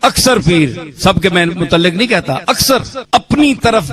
اکثر پیر، سب کے میں متعلق نہیں کہتا، اکثر اپنی طرف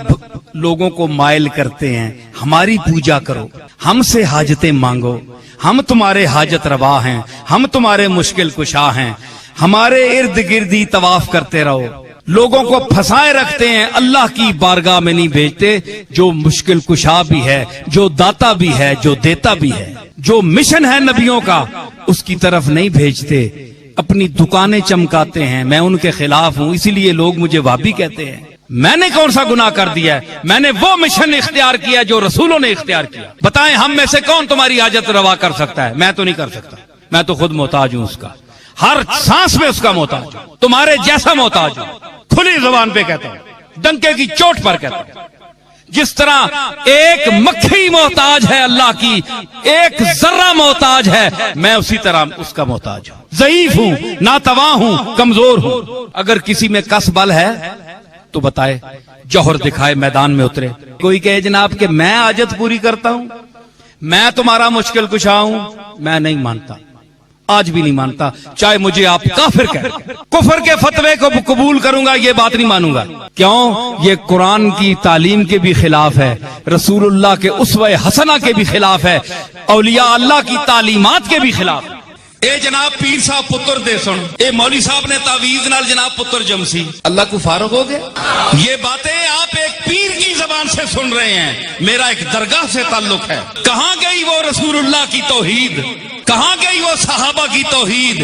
لوگوں کو مائل کرتے ہیں، ہماری پوجا کرو، ہم سے حاجتیں مانگو، ہم تمہارے حاجت روا ہیں، ہم تمہارے مشکل کشا ہیں، ہمارے ارد گردی طواف کرتے رہو۔ لوگوں کو پھنسائے رکھتے ہیں، اللہ کی بارگاہ میں نہیں بھیجتے، جو مشکل کشا بھی ہے، جو داتا بھی ہے، جو دیتا بھی ہے، جو مشن ہے نبیوں کا اس کی طرف نہیں بھیجتے، اپنی دکانیں چمکاتے ہیں۔ میں ان کے خلاف ہوں، اسی لیے لوگ مجھے وہابی کہتے ہیں۔ میں نے کون سا گناہ کر دیا ہے؟ میں نے وہ مشن اختیار کیا جو رسولوں نے اختیار کیا۔ بتائیں ہم میں سے کون تمہاری حاجت روا کر سکتا ہے؟ میں تو نہیں کر سکتا، میں تو خود محتاج ہوں اس کا، ہر سانس میں اس کا محتاج ہوں، تمہارے جیسا محتاج ہوں، کھلی زبان پہ کہتا ہوں، ڈنکے کی چوٹ پر کہتا ہوں۔ جس طرح ایک مکھی محتاج ہے اللہ کی، ایک ذرہ محتاج ہے، میں اسی طرح اس کا محتاج ہوں، ضعیف ہوں، ناتواں ہوں، کمزور ہوں۔ اگر کسی میں کس بل ہے تو بتائے، جوہر دکھائے، میدان میں اترے۔ کوئی کہے جناب کہ میں حاجت پوری کرتا ہوں، میں تمہارا مشکل کشا ہوں، میں نہیں مانتا، آج بھی نہیں مانتا، چاہے مجھے آپ کافر کہیں۔ کفر کے فتوے کو قبول کروں گا، یہ بات نہیں مانوں گا۔ کیوں؟ یہ قرآن کی تعلیم کے بھی خلاف ہے، رسول اللہ کے اسوہ حسنہ کے بھی خلاف ہے، اولیاء اللہ کی تعلیمات کے بھی خلاف ہے۔ اے جناب پیر صاحب پتر دے سن، اے مولوی صاحب نے تعویذ نال جناب پتر جمسی، اللہ کو فارغ ہو گیا؟ یہ باتیں آپ ایک پیر کی زبان سے سن رہے ہیں، میرا ایک درگاہ سے تعلق ہے۔ کہاں گئی وہ رسول اللہ کی توحید؟ کہاں گئی وہ صحابہ کی توحید؟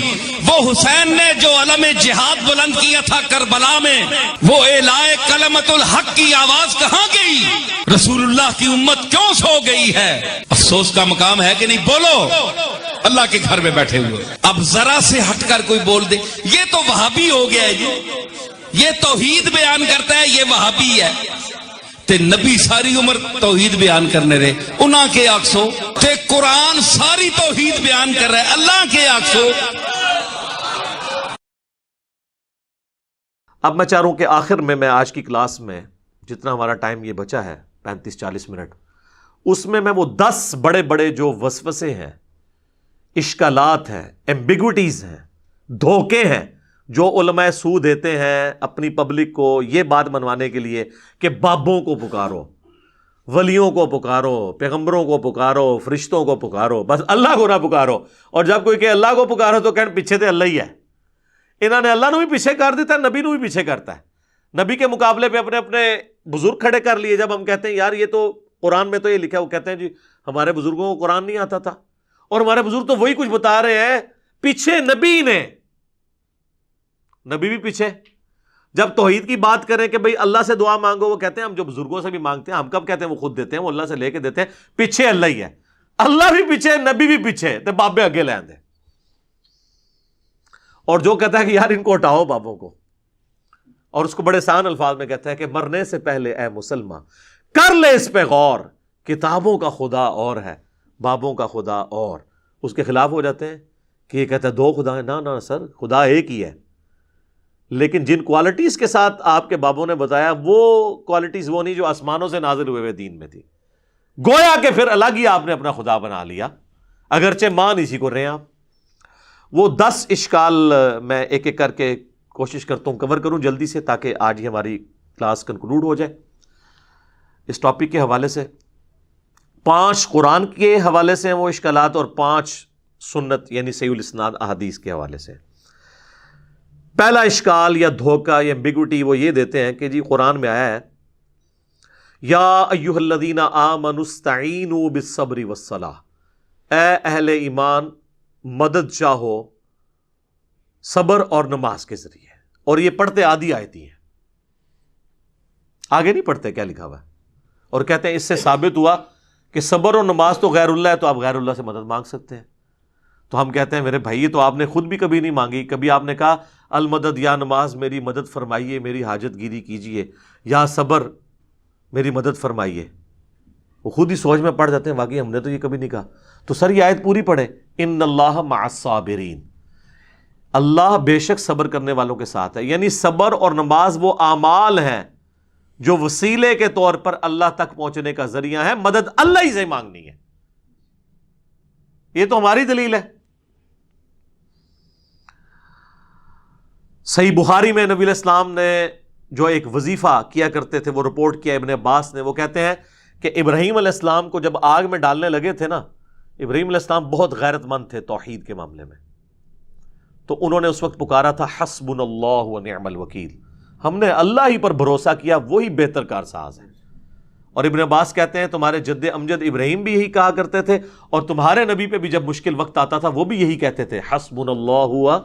وہ حسین نے جو علم جہاد بلند کیا تھا کربلا میں، وہ اعلائے کلمت الحق کی آواز کہاں گئی؟ رسول اللہ کی امت کیوں سو گئی ہے؟ افسوس کا مقام ہے کہ نہیں؟ بولو، اللہ کے گھر میں بیٹھے ہوئے۔ اب ذرا سے ہٹ کر کوئی بول دے یہ تو وہابی ہو گیا ہے جی، یہ توحید بیان کرتا ہے، یہ وہابی ہے۔ تے نبی ساری عمر توحید بیان کرنے رہے، انہاں کے آکسو تے قرآن ساری توحید بیان کر رہا ہے، اللہ کے آکسو۔ اب میں چاہ رہا ہوں کہ آخر میں آج کی کلاس میں جتنا ہمارا ٹائم یہ بچا ہے 35-40 منٹ، اس میں وہ 10 بڑے بڑے جو وسوسے ہیں، اشکالات ہیں، ایمبیگوٹیز ہیں، دھوکے ہیں، جو علماء سو دیتے ہیں اپنی پبلک کو یہ بات منوانے کے لیے کہ بابوں کو پکارو، ولیوں کو پکارو، پیغمبروں کو پکارو، فرشتوں کو پکارو، بس اللہ کو نہ پکارو۔ اور جب کوئی کہ اللہ کو پکارو تو کہیں پیچھے تے اللہ ہی ہے۔ انہوں نے اللہ نو بھی پیچھے کر دیتا ہے، نبی نو بھی پیچھے کرتا ہے، نبی کے مقابلے پہ اپنے اپنے بزرگ کھڑے کر لیے۔ جب ہم کہتے ہیں یار یہ تو قرآن میں تو یہ لکھا ہے، وہ کہتے ہیں جی ہمارے بزرگوں کو قرآن نہیں آتا تھا، اور ہمارے بزرگ تو وہی کچھ بتا رہے ہیں، پیچھے نبی نے، نبی بھی پیچھے۔ جب توحید کی بات کریں کہ بھئی اللہ سے دعا مانگو، وہ کہتے ہیں ہم جو بزرگوں سے بھی مانگتے ہیں، ہم کب کہتے ہیں وہ خود دیتے ہیں، وہ اللہ سے لے کے دیتے ہیں، پیچھے اللہ ہی ہے، اللہ بھی پیچھے، نبی بھی پیچھے، تے بابے اگے لے آندے۔ اور جو کہتا ہے کہ یار ان کو ہٹاؤ بابوں کو، اور اس کو بڑے آسان الفاظ میں کہتا ہے کہ مرنے سے پہلے اے مسلمان کر لے اس پہ غور، کتابوں کا خدا اور ہے، بابوں کا خدا اور۔ اس کے خلاف ہو جاتے ہیں کہ یہ کہتا ہے 2 خدا ہیں۔ نہ سر، خدا ایک ہی ہے، لیکن جن کوالٹیز کے ساتھ آپ کے بابوں نے بتایا وہ کوالٹیز وہ نہیں جو آسمانوں سے نازل ہوئے دین میں تھی۔ گویا کہ پھر الگ ہی آپ نے اپنا خدا بنا لیا، اگرچہ مان اسی کو رہے ہیں آپ۔ وہ 10 اشکال میں ایک ایک کر کے کوشش کرتا ہوں کور کروں جلدی سے، تاکہ آج ہی ہماری کلاس کنکلوڈ ہو جائے اس ٹاپک کے حوالے سے۔ 5 قرآن کے حوالے سے ہیں وہ اشکالات، اور 5 سنت یعنی صحیح الاسناد احادیث کے حوالے سے۔ پہلا اشکال یا دھوکہ یا ایمبیگوٹی وہ یہ دیتے ہیں کہ جی قرآن میں آیا ہے یا ایھا الذین آمنوا استعینوا بالصبر والصلاۃ، اے اہل ایمان مدد چاہو صبر اور نماز کے ذریعے۔ اور یہ پڑھتے آدھی آیتی ہیں، آگے نہیں پڑھتے کیا لکھا ہوا ہے، اور کہتے ہیں اس سے ثابت ہوا کہ صبر اور نماز تو غیر اللہ ہے، تو آپ غیر اللہ سے مدد مانگ سکتے ہیں۔ تو ہم کہتے ہیں میرے بھائی یہ تو آپ نے خود بھی کبھی نہیں مانگی، کبھی آپ نے کہا المدد یا نماز میری مدد فرمائیے، میری حاجت گیری کیجیے، یا صبر میری مدد فرمائیے۔ وہ خود ہی سوچ میں پڑ جاتے ہیں واقعی ہم نے تو یہ کبھی نہیں کہا۔ تو سر یہ آیت پوری پڑھیں، ان اللہ مع الصابرین، اللہ بے شک صبر کرنے والوں کے ساتھ ہے۔ یعنی صبر اور نماز وہ اعمال ہیں جو وسیلے کے طور پر اللہ تک پہنچنے کا ذریعہ ہے، مدد اللہ ہی سے مانگنی ہے۔ یہ تو ہماری دلیل ہے۔ صحیح بخاری میں نبی علیہ السلام نے جو ایک وظیفہ کیا کرتے تھے وہ رپورٹ کیا ابن عباس نے. وہ کہتے ہیں کہ ابراہیم علیہ السلام کو جب آگ میں ڈالنے لگے تھے نا، ابراہیم علیہ السلام بہت غیرت مند تھے توحید کے معاملے میں، تو انہوں نے اس وقت پکارا تھا حسبنا اللہ و نعم الوکیل، ہم نے اللہ ہی پر بھروسہ کیا، وہی بہتر کارساز ہے. اور ابن عباس کہتے ہیں تمہارے جد امجد ابراہیم بھی یہی کہا کرتے تھے، اور تمہارے نبی پہ بھی جب مشکل وقت آتا تھا وہ بھی یہی کہتے تھے حسبنا اللہ و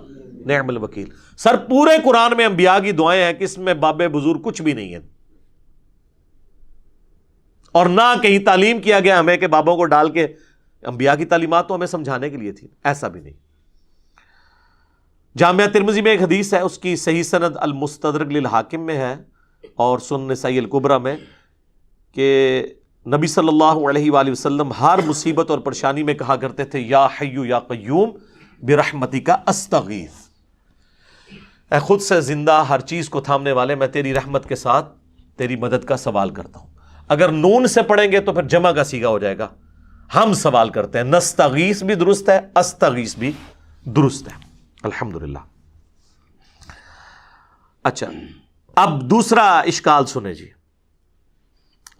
نعم الوکیل. سر پورے قرآن میں انبیاء کی دعائیں ہیں کہ اس میں باب بزرگ کچھ بھی نہیں ہے، اور نہ کہیں تعلیم کیا گیا ہمیں کہ بابوں کو ڈال کے، انبیاء کی تعلیمات تو ہمیں سمجھانے کے لیے تھی، ایسا بھی نہیں. جامعہ ترمذی میں ایک حدیث ہے، اس کی صحیح سند المستدرک للحاکم میں ہے اور سنن نسائی الکبریٰ میں، کہ نبی صلی اللہ علیہ وآلہ وسلم ہر مصیبت اور پریشانی میں کہا کرتے تھے یا حی یا قیوم برحمتک استغیث، اے خود سے زندہ ہر چیز کو تھامنے والے، میں تیری رحمت کے ساتھ تیری مدد کا سوال کرتا ہوں. اگر نون سے پڑھیں گے تو پھر جمع کا صیغہ ہو جائے گا، ہم سوال کرتے ہیں. نستغیث بھی درست ہے، استغیث بھی درست ہے. الحمدللہ. اچھا اب دوسرا اشکال سنیں جی.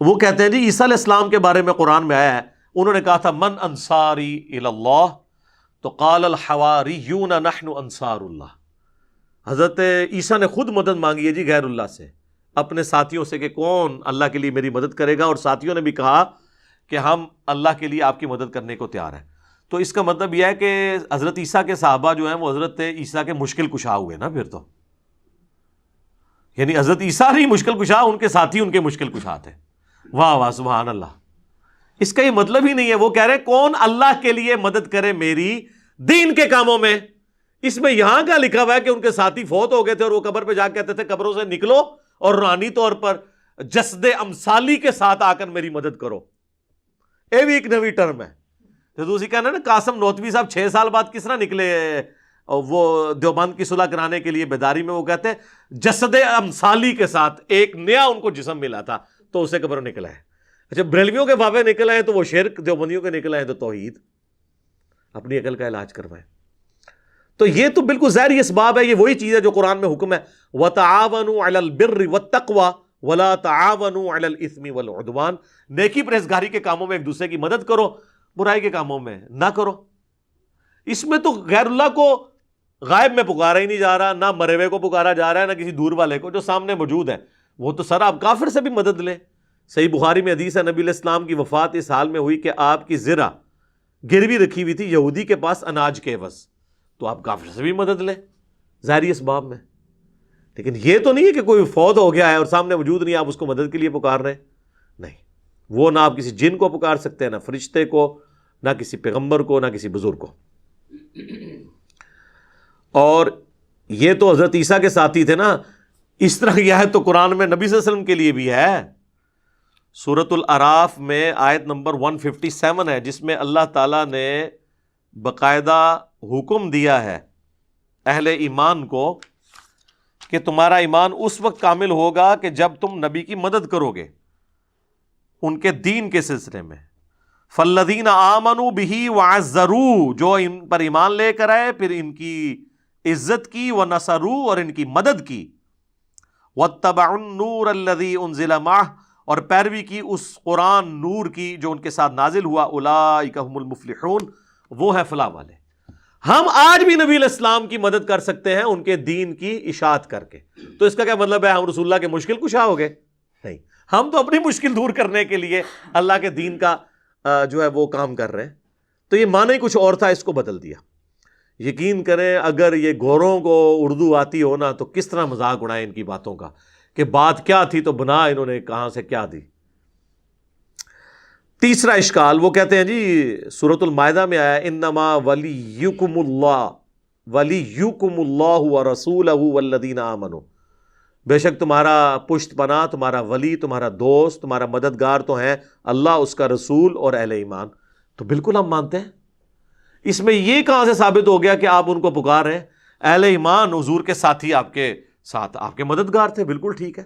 وہ کہتے ہیں جی عیسیٰ علیہ السلام کے بارے میں قرآن میں آیا ہے، انہوں نے کہا تھا من انصاری الی اللہ، تو قال الحواریون نحن انصار اللہ. حضرت عیسیٰ نے خود مدد مانگی ہے جی غیر اللہ سے، اپنے ساتھیوں سے کہ کون اللہ کے لیے میری مدد کرے گا، اور ساتھیوں نے بھی کہا کہ ہم اللہ کے لیے آپ کی مدد کرنے کو تیار ہیں. تو اس کا مطلب یہ ہے کہ حضرت عیسیٰ کے صحابہ جو ہیں وہ حضرت عیسیٰ کے مشکل کشا ہوئے نا پھر تو، یعنی حضرت عیسیٰ نہیں مشکل کشا، ان کے ساتھی ان کے مشکل کشا تھے. واہ واہ سبحان اللہ. اس کا یہ مطلب ہی نہیں ہے. وہ کہہ رہے کون اللہ کے لیے مدد کرے میری دین کے کاموں میں. اس میں یہاں کا لکھا ہوا ہے کہ ان کے ساتھی فوت ہو گئے تھے اور وہ قبر پہ جا کے کہتے تھے قبروں سے نکلو اور روحانی طور پر جسد امثالی کے ساتھ آ کر میری مدد کرو. یہ بھی ایک نوی ٹرم ہے. تو دوسری کہنا نا قاسم نوتوی صاحب 6 سال بعد کس طرح نکلے وہ دیوبند کی صلح کرانے کے لیے بیداری میں. وہ کہتے ہیں جسد امثالی کے ساتھ ایک نیا ان کو جسم ملا تھا تو اسے قبر نکلا ہے. اچھا بریلویوں کے بابے نکل آئے تو وہ شرک، دیوبندیوں کے نکل آئے تو توحید. اپنی عقل کا علاج کروائیں. تو یہ تو بالکل ظاہری اسباب ہے. یہ وہی چیز ہے جو قرآن میں حکم ہے وَتَعَاوَنُوا عَلَى الْبِرِّ وَالتَّقْوَى وَلَا تَعَاوَنُوا عَلَى الْإِثْمِ وَالْعُدْوَانِ. نیکی پرہیزگاری کے کاموں میں ایک دوسرے کی مدد کرو، برائی کے کاموں میں نہ کرو. اس میں تو غیر اللہ کو غائب میں پکارا ہی نہیں جا رہا، نہ مرے ہوئے کو پکارا جا رہا ہے، نہ کسی دور والے کو، جو سامنے موجود ہے. وہ تو سر آپ کافر سے بھی مدد لیں. صحیح بخاری میں حدیث ہے نبی علیہ السلام کی وفات اس حال میں ہوئی کہ آپ کی زرہ گروی رکھی ہوئی تھی یہودی کے پاس اناج کے عوض، تو آپ کافر سے بھی مدد لیں ظاہری اسباب میں. لیکن یہ تو نہیں ہے کہ کوئی فوت ہو گیا ہے اور سامنے موجود نہیں، آپ اس کو مدد کے لیے پکار رہے ہیں. نہیں، وہ نہ آپ کسی جن کو پکار سکتے ہیں، نہ فرشتے کو، نہ کسی پیغمبر کو، نہ کسی بزرگ کو. اور یہ تو حضرت عیسیٰ کے ساتھی تھے نا. اس طرح کی آیت تو قرآن میں نبی صلی اللہ علیہ وسلم کے لیے بھی ہے. سورۃ الاعراف میں آیت نمبر 157 ہے، جس میں اللہ تعالیٰ نے باقاعدہ حکم دیا ہے اہل ایمان کو کہ تمہارا ایمان اس وقت کامل ہوگا کہ جب تم نبی کی مدد کرو گے ان کے دین کے سلسلے میں. فالذین آمنوا بہ وعزروہ، جو ان پر ایمان لے کر آئے پھر ان کی عزت کی، ونصروا، اور ان کی مدد کی، واتبعوا النور الذی انزل معہ، اور پیروی کی اس قرآن نور کی جو ان کے ساتھ نازل ہوا، اولئک هم المفلحون، وہ ہے فلاح والے. ہم آج بھی نبی علیہ السلام کی مدد کر سکتے ہیں ان کے دین کی اشاعت کر کے. تو اس کا کیا مطلب ہے ہم رسول اللہ کے مشکل کشا ہو گئے؟ نہیں، ہم تو اپنی مشکل دور کرنے کے لیے اللہ کے دین کا جو ہے وہ کام کر رہے ہیں. تو یہ معنی کچھ اور تھا، اس کو بدل دیا. یقین کریں اگر یہ گوروں کو اردو آتی ہو نا تو کس طرح مذاق اڑائے ان کی باتوں کا کہ بات کیا تھی تو بنا انہوں نے کہاں سے کیا دی. تیسرا اشکال وہ کہتے ہیں جی سورۃ المائدہ میں آیا انما ولیکم اللہ ورسولہ والذین آمنوا، بے شک تمہارا پشت پناہ، تمہارا ولی، تمہارا دوست، تمہارا مددگار تو ہیں اللہ، اس کا رسول اور اہل ایمان. تو بالکل ہم مانتے ہیں. اس میں یہ کہاں سے ثابت ہو گیا کہ آپ ان کو پکار رہے ہیں؟ اہل ایمان حضور کے ساتھی آپ کے ساتھ آپ کے مددگار تھے، بالکل ٹھیک ہے.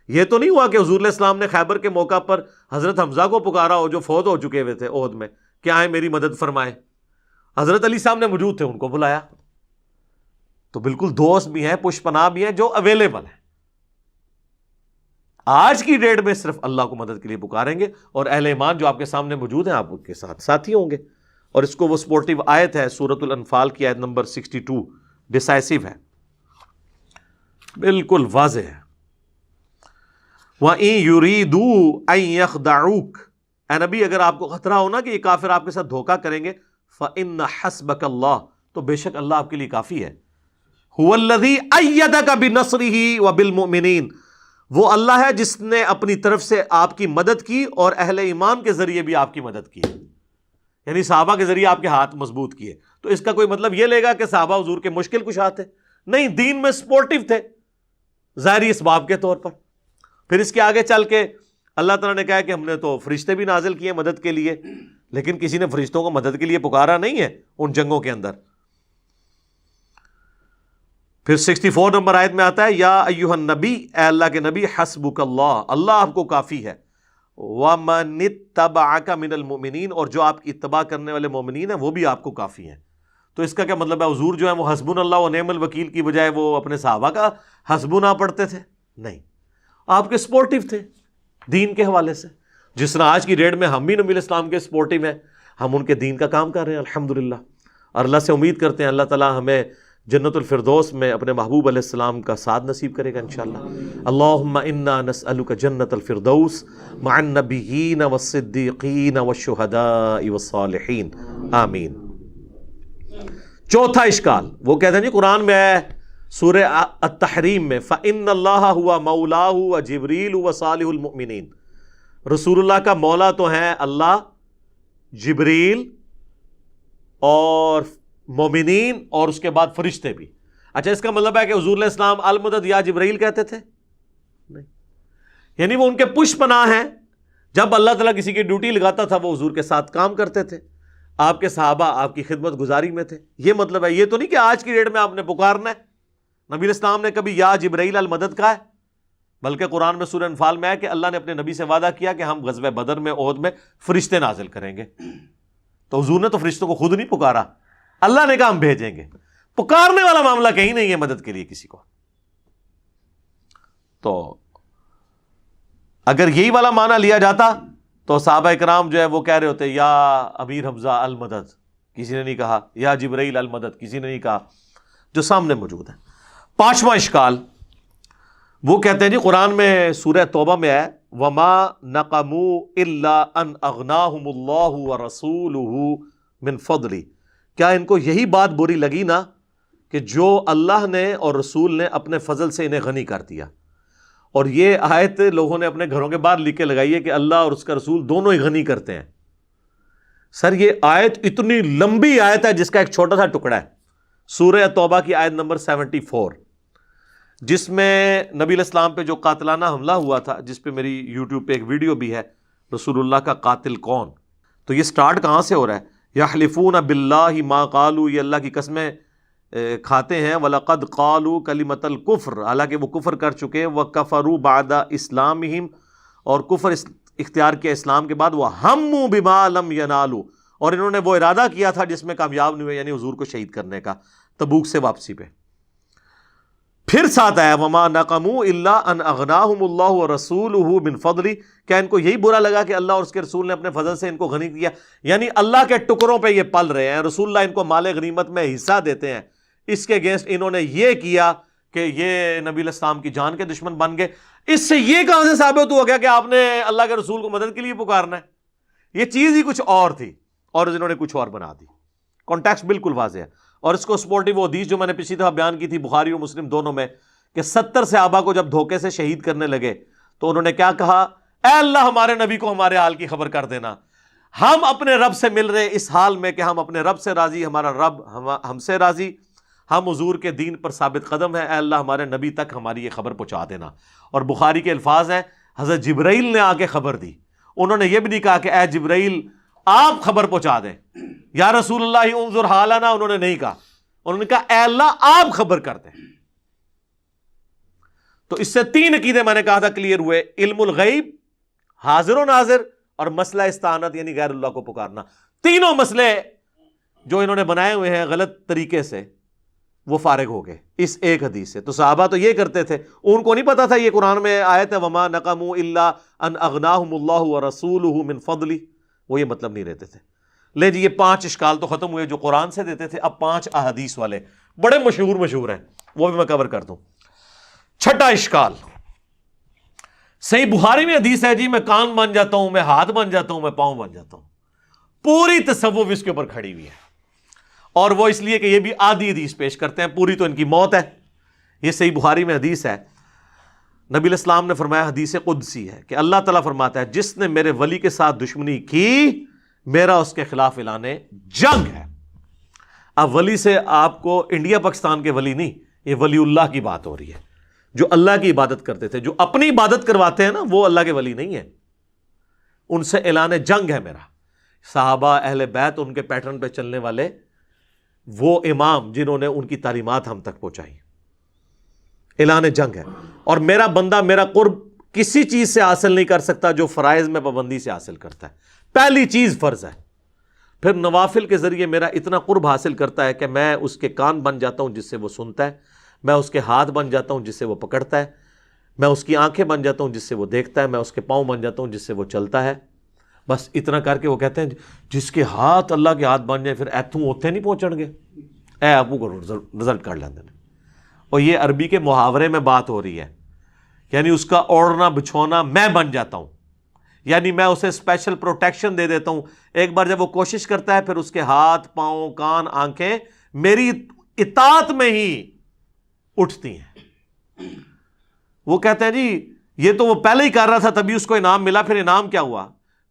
یہ تو نہیں ہوا کہ حضور علیہ السلام نے خیبر کے موقع پر حضرت حمزہ کو پکارا ہو جو فوت ہو چکے ہوئے تھے عہد میں کہ آئیں میری مدد فرمائیں. حضرت علی صاحب نے موجود تھے، ان کو بلایا. تو بالکل دوست بھی ہیں، پش پناہ بھی ہیں جو اویلیبل ہیں. آج کی ڈیٹ میں صرف اللہ کو مدد کے لیے پکاریں گے، اور اہل ایمان جو آپ کے سامنے موجود ہیں آپ ان کے ساتھ ساتھی ہوں گے. اور اس کو وہ سپورٹیو آیت ہے سورۃ الانفال کی آیت نمبر 62، ڈیسائسو ہے، بالکل واضح ہے. وَإِن يُرِيدُوا أَن يَخْدَعُوكَ، اے نبی اگر آپ کو خطرہ ہونا کہ یہ کافر آپ کے ساتھ دھوکہ کریں گے، فَإِنَّ حَسْبَكَ اللَّهُ، تو بے شک اللہ آپ کے لیے کافی ہے. هُوَ الَّذِي أَيَّدَكَ بِنَصْرِهِ وَبِالْمُؤْمِنِينَ، وہ اللہ ہے جس نے اپنی طرف سے آپ کی مدد کی اور اہل ایمان کے ذریعے بھی آپ کی مدد کی، یعنی صحابہ کے ذریعے آپ کے ہاتھ مضبوط کیے. تو اس کا کوئی مطلب یہ لے گا کہ صحابہ حضور کے مشکل کشا تھے؟ نہیں، دین میں سپورٹیو تھے ظاہری اسباب کے طور پر. پھر اس کے آگے چل کے اللہ تعالیٰ نے کہا کہ ہم نے تو فرشتے بھی نازل کیے مدد کے لیے، لیکن کسی نے فرشتوں کو مدد کے لیے پکارا نہیں ہے ان جنگوں کے اندر. پھر 64 نمبر آیت میں آتا ہے یا ایھا النبی، اے اللہ کے نبی، حسبک اللہ، اللہ آپ کو کافی ہے، ومن اتبعک من المؤمنین، اور جو آپ کی اتباع کرنے والے مومنین ہیں وہ بھی آپ کو کافی ہیں. تو اس کا کیا مطلب ہے؟ حضور جو ہے وہ حسبنا اللہ و نعم الوکیل کی بجائے وہ اپنے صحابہ کا حسبنا پڑھتے تھے؟ نہیں، آپ کے سپورٹیو تھے دین کے حوالے سے. جس طرح آج کی ڈیٹ میں ہم بھی نبی اسلام کے سپورٹیو ہیں، ہم ان کے دین کا کام کر رہے ہیں الحمدللہ، اور اللہ سے امید کرتے ہیں اللہ تعالیٰ ہمیں جنت الفردوس میں اپنے محبوب علیہ السلام کا ساتھ نصیب کرے گا انشاءاللہ. اللہم انا نسألک جنت الفردوس مع النبیین والصدیقین والشہداء والصالحین، آمین. چوتھا اشکال وہ کہتے ہیں جی قرآن میں ہے سورہ التحریم میں فَإِنَّ اللَّهَ هُوَ مَوْلَاهُ وَجِبْرِيلُ وَصَالِحُ الْمُؤْمِنِينَ، رسول اللہ کا مولا تو ہیں اللہ، جبریل اور مومنین، اور اس کے بعد فرشتے بھی. اچھا، اس کا مطلب ہے کہ حضور علیہ السلام المدد یا جبرائیل کہتے تھے؟ نہیں، یعنی وہ ان کے پش پناہ ہیں. جب اللہ تعالیٰ کسی کی ڈیوٹی لگاتا تھا وہ حضور کے ساتھ کام کرتے تھے، آپ کے صحابہ آپ کی خدمت گزاری میں تھے. یہ مطلب ہے، یہ تو نہیں کہ آج کی ڈیٹ میں آپ نے پکارنا ہے. نبی علیہ السلام نے کبھی یا جبرائیل المدد کہا ہے؟ بلکہ قرآن میں سورہ انفال میں ہے کہ اللہ نے اپنے نبی سے وعدہ کیا کہ ہم غزوہ بدر میں، احد میں فرشتے نازل کریں گے. تو حضور نے تو فرشتوں کو خود نہیں پکارا، اللہ نے کہا ہم بھیجیں گے. پکارنے والا معاملہ کہیں نہیں ہے مدد کے لیے کسی کو. تو اگر یہی والا معنی لیا جاتا تو صحابہ کرام جو ہے وہ کہہ رہے ہوتے یا امیر حمزہ المدد، کسی نے نہیں کہا، یا جبرائیل المدد کسی نے نہیں کہا، جو سامنے موجود ہے. پانچواں اشکال وہ کہتے ہیں جی قرآن میں سورہ توبہ میں ہے وما نقموا الا ان اغناہم اللہ ورسولہ من فضلہ، کیا ان کو یہی بات بری لگی نا کہ جو اللہ نے اور رسول نے اپنے فضل سے انہیں غنی کر دیا. اور یہ آیت لوگوں نے اپنے گھروں کے باہر لکھ کے لگائی ہے کہ اللہ اور اس کا رسول دونوں ہی غنی کرتے ہیں. سر یہ آیت اتنی لمبی آیت ہے جس کا ایک چھوٹا سا ٹکڑا ہے سورہ توبہ کی آیت نمبر 74، جس میں نبی علیہ السلام پہ جو قاتلانہ حملہ ہوا تھا، جس پہ میری یوٹیوب پہ ایک ویڈیو بھی ہے، رسول اللہ کا قاتل کون. تو یہ سٹارٹ کہاں سے ہو رہا ہے؟ یحلفون باللہ ما قالوا، یہ اللہ کی قسمیں کھاتے ہیں، وَلَقَدْ قَالُوا كَلِمَةَ الْكُفْرِ، حالانکہ وہ کفر کر چکے، وَكَفَرُوا بَعْدَ اسلامہم، اور کفر اختیار کیا اسلام کے بعد، وَهَمُّوا بِمَا لَمْ يَنَالُوا، اور انہوں نے وہ ارادہ کیا تھا جس میں کامیاب نہیں ہوئے، یعنی حضور کو شہید کرنے کا تبوک سے واپسی پہ. پھر ساتھ آیا وَمَا نَقَمُوا إِلَّا أَنْ أَغْنَاهُمُ اللَّهُ وَرَسُولُهُ مِنْ فَضْلِهِ، کیا ان کو یہی برا لگا کہ اللہ اور اس کے رسول نے اپنے فضل سے ان کو غنی کیا؟ یعنی اللہ کے ٹکڑوں پہ یہ پل رہے ہیں، رسول اللہ ان کو مال غنیمت میں حصہ دیتے ہیں، اس کے اگینسٹ انہوں نے یہ کیا کہ یہ نبی علیہ السلام کی جان کے دشمن بن گئے. اس سے یہ کہاں سے ثابت ہو گیا کہ آپ نے اللہ کے رسول کو مدد کے لیے پکارنا ہے؟ یہ چیز ہی کچھ اور تھی اور انہوں نے کچھ اور بنا دی. کانٹیکسٹ بالکل واضح ہے. اور اس کو سپورٹیو حدیث جو میں نے پچھلی دفعہ بیان کی تھی بخاری اور مسلم دونوں میں، کہ 70 صحابہ کو جب دھوکے سے شہید کرنے لگے تو انہوں نے کیا کہا؟ اے اللہ ہمارے نبی کو ہمارے حال کی خبر کر دینا، ہم اپنے رب سے مل رہے اس حال میں کہ ہم اپنے رب سے راضی، ہمارا رب ہم سے راضی، ہم حضور کے دین پر ثابت قدم ہیں، اے اللہ ہمارے نبی تک ہماری یہ خبر پہنچا دینا. اور بخاری کے الفاظ ہیں حضرت جبرائیل نے آ کے خبر دی. انہوں نے یہ بھی نہیں کہا کہ اے جبرائیل آپ خبر پہنچا دیں، یا رسول اللہ انظر حالنا، انہوں نے نہیں کہا، انہوں نے کہا اے اللہ آپ خبر کر دیں. تو اس سے 3 عقیدے میں نے کہا تھا کلیئر ہوئے: علم الغیب، حاضر و ناظر، اور مسئلہ استعانت یعنی غیر اللہ کو پکارنا. تینوں مسئلے جو انہوں نے بنائے ہوئے ہیں غلط طریقے سے وہ فارغ ہو گئے اس ایک حدیث سے. تو صحابہ تو یہ کرتے تھے, ان کو نہیں پتا تھا یہ قرآن میں آیت ہے وما نقموا الا ان اغناہم اللہ ورسولہ من فضلہ, وہ یہ مطلب نہیں رہتے تھے. لے جی یہ 5 اشکال تو ختم ہوئے جو قرآن سے دیتے تھے. اب 5 احادیث والے بڑے مشہور ہیں, وہ بھی میں کور کر دوں. چھٹا اشکال, صحیح بخاری میں حدیث ہے جی میں کان بن جاتا ہوں, میں ہاتھ بن جاتا ہوں, میں پاؤں بن جاتا ہوں. پوری تصوف اس کے اوپر کھڑی ہوئی ہے, اور وہ اس لیے کہ یہ بھی آدھی حدیث پیش کرتے ہیں, پوری تو ان کی موت ہے. یہ صحیح بخاری میں حدیث ہے, نبی علیہ السلام نے فرمایا, حدیث قدسی ہے کہ اللہ تعالیٰ فرماتا ہے جس نے میرے ولی کے ساتھ دشمنی کی میرا اس کے خلاف اعلان جنگ ہے. اب ولی سے آپ کو انڈیا پاکستان کے ولی نہیں, یہ ولی اللہ کی بات ہو رہی ہے, جو اللہ کی عبادت کرتے تھے. جو اپنی عبادت کرواتے ہیں نا وہ اللہ کے ولی نہیں ہیں, ان سے اعلان جنگ ہے میرا. صحابہ اہل بیت ان کے پیٹرن پہ چلنے والے وہ امام جنہوں نے ان کی تعلیمات ہم تک پہنچائی, اعلان جنگ ہے. اور میرا بندہ میرا قرب کسی چیز سے حاصل نہیں کر سکتا جو فرائض میں پابندی سے حاصل کرتا ہے. پہلی چیز فرض ہے, پھر نوافل کے ذریعے میرا اتنا قرب حاصل کرتا ہے کہ میں اس کے کان بن جاتا ہوں جس سے وہ سنتا ہے, میں اس کے ہاتھ بن جاتا ہوں جس سے وہ پکڑتا ہے, میں اس کی آنکھیں بن جاتا ہوں جس سے وہ دیکھتا ہے, میں اس کے پاؤں بن جاتا ہوں جس سے وہ چلتا ہے. بس اتنا کر کے وہ کہتے ہیں جس کے ہاتھ اللہ کے ہاتھ بن جائیں پھر ایتھوں اوتھے نہیں پہنچن گے, اے آپ کو رزلٹ کر لیندے. اور یہ عربی کے محاورے میں بات ہو رہی ہے, یعنی اس کا اوڑھنا بچھونا میں بن جاتا ہوں, یعنی میں اسے اسپیشل پروٹیکشن دے دیتا ہوں. ایک بار جب وہ کوشش کرتا ہے پھر اس کے ہاتھ پاؤں کان آنکھیں میری اطاعت میں ہی اٹھتی ہیں. وہ کہتے ہیں جی یہ تو وہ پہلے ہی کر رہا تھا تبھی اس کو انعام ملا, پھر انعام کیا ہوا؟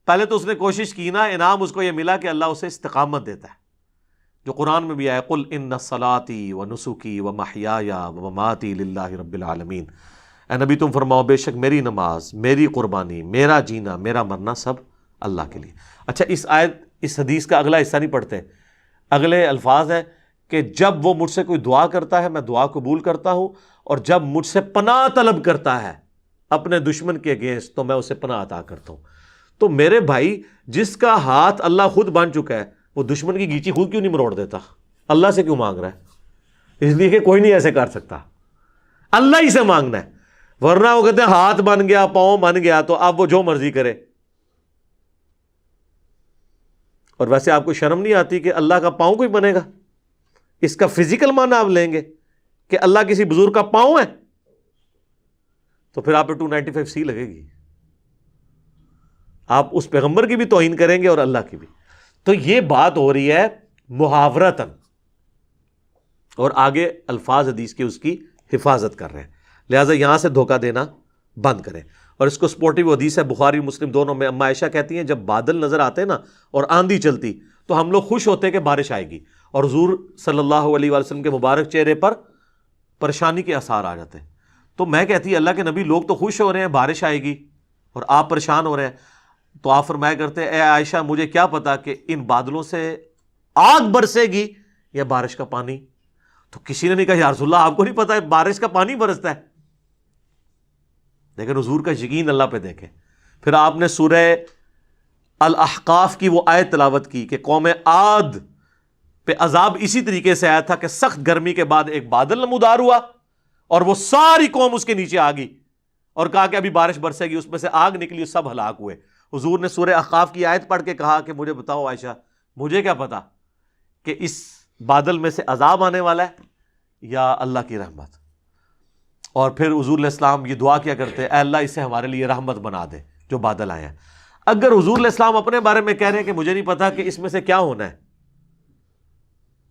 پہلے تو اس نے کوشش کی نا, انعام اس کو یہ ملا کہ اللہ اسے استقامت دیتا ہے, جو قرآن میں بھی آیا قل ان صلاتی و نسکی و محیایا و مماتی للہ رب العالمین. اے نبی تم فرماؤ بے شک میری نماز, میری قربانی, میرا جینا, میرا مرنا سب اللہ کے لیے. اچھا اس حدیث کا اگلا حصہ نہیں پڑھتے, اگلے الفاظ ہیں کہ جب وہ مجھ سے کوئی دعا کرتا ہے میں دعا قبول کرتا ہوں, اور جب مجھ سے پناہ طلب کرتا ہے اپنے دشمن کے اگینسٹ تو میں اسے پناہ عطا کرتا ہوں. تو میرے بھائی جس کا ہاتھ اللہ خود بن چکا ہے وہ دشمن کی گیچی خود کیوں نہیں مروڑ دیتا؟ اللہ سے کیوں مانگ رہا ہے؟ اس لیے کہ کوئی نہیں ایسے کر سکتا, اللہ ہی سے مانگنا ہے. ورنہ وہ کہتے ہیں ہاتھ بن گیا پاؤں بن گیا تو اب وہ جو مرضی کرے. اور ویسے آپ کو شرم نہیں آتی کہ اللہ کا پاؤں کوئی بنے گا؟ اس کا فزیکل معنی آپ لیں گے کہ اللہ کسی بزرگ کا پاؤں ہے, تو پھر آپ پہ 295C لگے گی. آپ اس پیغمبر کی بھی توہین کریں گے اور اللہ کی بھی. تو یہ بات ہو رہی ہے محاورتاً, اور آگے الفاظ حدیث کے اس کی حفاظت کر رہے ہیں. لہٰذا یہاں سے دھوکہ دینا بند کریں. اور اس کو سپورٹیو حدیث ہے بخاری مسلم دونوں میں, اما عائشہ کہتی ہیں جب بادل نظر آتے نا اور آندھی چلتی تو ہم لوگ خوش ہوتے کہ بارش آئے گی, اور حضور صلی اللہ علیہ وسلم کے مبارک چہرے پر پریشانی کے آثار آ جاتے ہیں. تو میں کہتی اللہ کے نبی لوگ تو خوش ہو رہے ہیں بارش آئے گی اور آپ پریشان ہو رہے ہیں. تو آپ فرمایا کرتے اے عائشہ مجھے کیا پتا کہ ان بادلوں سے آگ برسے گی یا بارش کا پانی. تو کسی نے نہیں کہا یا رسول اللہ آپ کو نہیں پتا بارش کا پانی برستا ہے. لیکن حضور کا یقین اللہ پہ دیکھیں. پھر آپ نے سورہ الاحقاف کی وہ آیت تلاوت کی کہ قوم عاد پہ عذاب اسی طریقے سے آیا تھا کہ سخت گرمی کے بعد ایک بادل نمودار ہوا اور وہ ساری قوم اس کے نیچے آ گئی اور کہا کہ ابھی بارش برسے گی, اس میں سے آگ نکلی, سب ہلاک ہوئے. حضور نے سورہ احقاف کی آیت پڑھ کے کہا کہ مجھے بتاؤ عائشہ مجھے کیا پتا کہ اس بادل میں سے عذاب آنے والا ہے یا اللہ کی رحمت. اور پھر حضور علیہ السلام یہ دعا کیا کرتے اے اللہ اسے ہمارے لیے رحمت بنا دے جو بادل آئے ہیں. اگر حضور علیہ السلام اپنے بارے میں کہہ رہے ہیں کہ مجھے نہیں پتا کہ اس میں سے کیا ہونا ہے,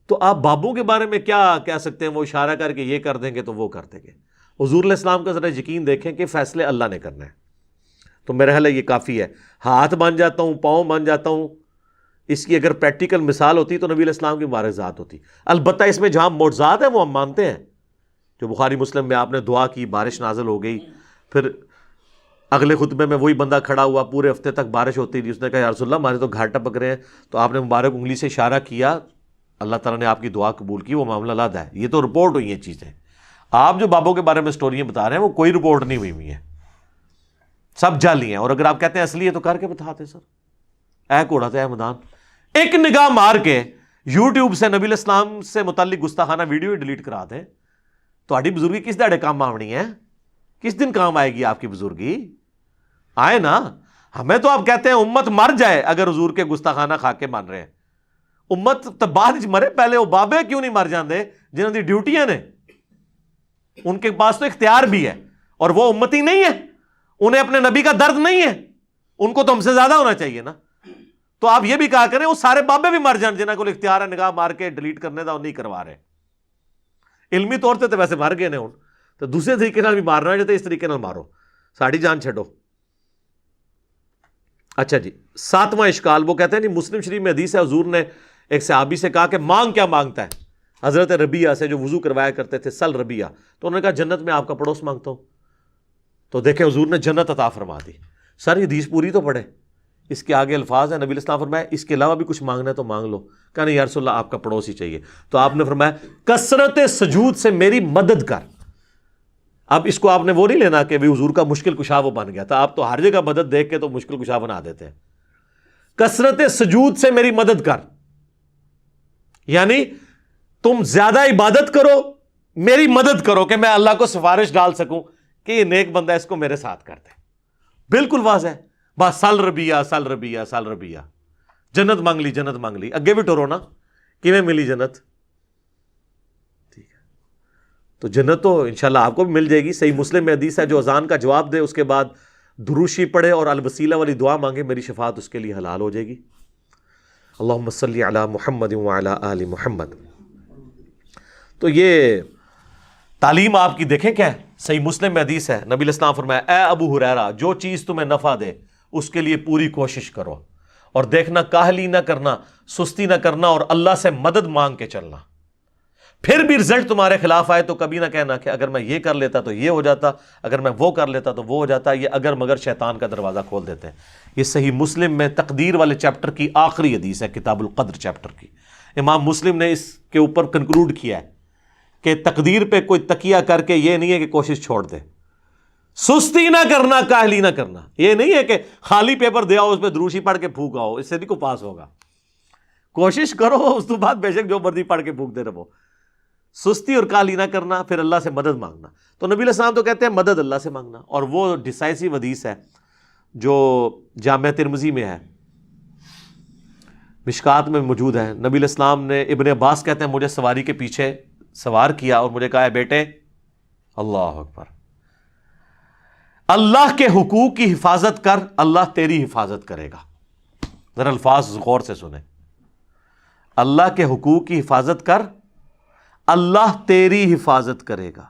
تو آپ بابوں کے بارے میں کیا کہہ سکتے ہیں؟ وہ اشارہ کر کے یہ کر دیں گے تو وہ کر دیں گے. حضور علیہ السلام کا ذرا یقین دیکھیں کہ فیصلے اللہ نے کرنا ہے. تو میرا خیال ہے یہ کافی ہے. ہاتھ بن جاتا ہوں پاؤں بن جاتا ہوں, اس کی اگر پریکٹیکل مثال ہوتی تو نبی علیہ السلام کی مبارک ذات ہوتی. البتہ اس میں جہاں معجزات ہیں وہ ہم مانتے ہیں, جو بخاری مسلم میں آپ نے دعا کی بارش نازل ہو گئی, پھر اگلے خطبے میں وہی بندہ کھڑا ہوا پورے ہفتے تک بارش ہوتی رہی, اس نے کہا یا رسول اللہ ہمارے تو گھاٹ ٹپک رہے ہیں, تو آپ نے مبارک انگلی سے اشارہ کیا, اللہ تعالیٰ نے آپ کی دعا قبول کی, وہ معاملہ علیحدہ ہے. یہ تو رپورٹ ہوئی ہیں چیزیں. آپ جو بابوں کے بارے میں سٹوریاں بتا رہے ہیں وہ کوئی رپورٹ نہیں ہوئی ہیں, سب جعلی ہیں. اور اگر آپ کہتے ہیں اصلی ہے تو کر کے بتاتے سر, اے گھوڑا تو اے میدان. ایک نگاہ مار کے یوٹیوب سے نبی علیہ السلام سے متعلق گستاخانہ ویڈیو ڈیلیٹ کرا دیں تو بزرگی کس دہڑے کام آنی ہے؟ کس دن کام آئے گی آپ کی بزرگی؟ آئے نا. ہمیں تو آپ کہتے ہیں امت مر جائے اگر حضور کے گستاخانہ خا کے مان رہے ہیں. امت تو بعد مرے، پہلے وہ بابے کیوں نہیں مر جاندے جنہوں کی ڈیوٹیاں نے؟ ان کے پاس تو اختیار بھی ہے اور وہ امتی نہیں ہے، انہیں اپنے نبی کا درد نہیں ہے، ان کو تو ہم سے زیادہ ہونا چاہیے نا. تو آپ یہ بھی کہا کریں وہ سارے بابے بھی مر جان جنہوں کو اختیار ہے نگاہ مار کے ڈیلیٹ کرنے کا، وہ نہیں کروا رہے. علمی طور سے تو ویسے مر گئے نے ہوں، تو دوسرے طریقے نال بھی مارنا ہے جو اس طریقے نال مارو، ساڑی جان چھڈو. اچھا جی، 7واں اشکال وہ کہتے ہیں نہیں، مسلم شریف میں حدیث ہے حضور نے ایک صحابی سے کہا کہ مانگ کیا مانگتا ہے؟ حضرت ربیعہ سے جو وضو کروایا کرتے تھے، سل ربیعہ. تو انہوں نے کہا جنت میں آپ کا پڑوس مانگتا ہوں. تو دیکھیں حضور نے جنت عطا فرما دی. سر یہ حدیث پوری تو پڑھے، اس کے آگے الفاظ ہیں، نبی علیہ السلام فرمایا اس کے علاوہ بھی کچھ مانگنا ہے تو مانگ لو. کہا نہیں یا رسول اللہ آپ کا پڑوس ہی چاہیے. تو آپ نے فرمایا کثرت سجود سے میری مدد کر. اب اس کو آپ نے وہ نہیں لینا کہ بھی حضور کا مشکل کشا وہ بن گیا تھا، آپ تو ہر جگہ مدد دیکھ کے تو مشکل کشا بنا دیتے ہیں. کثرت سجود سے میری مدد کر، یعنی تم زیادہ عبادت کرو، میری مدد کرو کہ میں اللہ کو سفارش ڈال سکوں کہ یہ نیک بندہ اس کو میرے ساتھ کر دے. بالکل واضح ہے. بس سل ربیعہ سل ربیعہ سل ربیعہ، جنت مانگ لی جنت مانگ لی. اگے بھی ٹورو نا کیویں ملی جنت؟ ٹھیک ہے، تو جنت تو انشاءاللہ آپ کو بھی مل جائے گی. صحیح مسلم میں حدیث ہے جو اذان کا جواب دے اس کے بعد دروشی پڑھے اور الوسیلہ والی دعا مانگے، میری شفاعت اس کے لیے حلال ہو جائے گی. اللہم صلی علی محمد وعلی آل محمد. تو یہ تعلیم آپ کی دیکھیں کیا ہے. صحیح مسلم میں حدیث ہے، نبی علیہ السلام فرمایا اے ابو ہریرہ جو چیز تمہیں نفع دے اس کے لیے پوری کوشش کرو، اور دیکھنا کاہلی نہ کرنا، سستی نہ کرنا، اور اللہ سے مدد مانگ کے چلنا. پھر بھی رزلٹ تمہارے خلاف آئے تو کبھی نہ کہنا کہ اگر میں یہ کر لیتا تو یہ ہو جاتا، اگر میں وہ کر لیتا تو وہ ہو جاتا. یہ اگر مگر شیطان کا دروازہ کھول دیتے ہیں. یہ صحیح مسلم میں تقدیر والے چیپٹر کی آخری حدیث ہے، کتاب القدر چیپٹر کی. امام مسلم نے اس کے اوپر کنکلوڈ کیا ہے کہ تقدیر پہ کوئی تکیہ کر کے یہ نہیں ہے کہ کوشش چھوڑ دے، سستی نہ کرنا، کاہلی نہ کرنا. یہ نہیں ہے کہ خالی پیپر دے آؤ اس پہ دروشی پڑھ کے پھونک آؤ، اس سے نہیں کو پاس ہوگا. کوشش کرو، اس تو بعد بے شک جو مرضی پڑھ کے پھونک دے رہو. سستی اور کاہلی نہ کرنا، پھر اللہ سے مدد مانگنا. تو نبی علیہ السلام تو کہتے ہیں مدد اللہ سے مانگنا. اور وہ ڈیسائسو حدیث ہے جو جامع ترمذی میں ہے، مشکات میں موجود ہے. نبی علیہ السلام نے، ابن عباس کہتے ہیں مجھے سواری کے پیچھے سوار کیا اور مجھے کہا ہے بیٹے اللہ اکبر، اللہ کے حقوق کی حفاظت کر، اللہ تیری حفاظت کرے گا. ذرا الفاظ غور سے سنیں. اللہ کے حقوق کی حفاظت کر، اللہ تیری حفاظت کرے گا.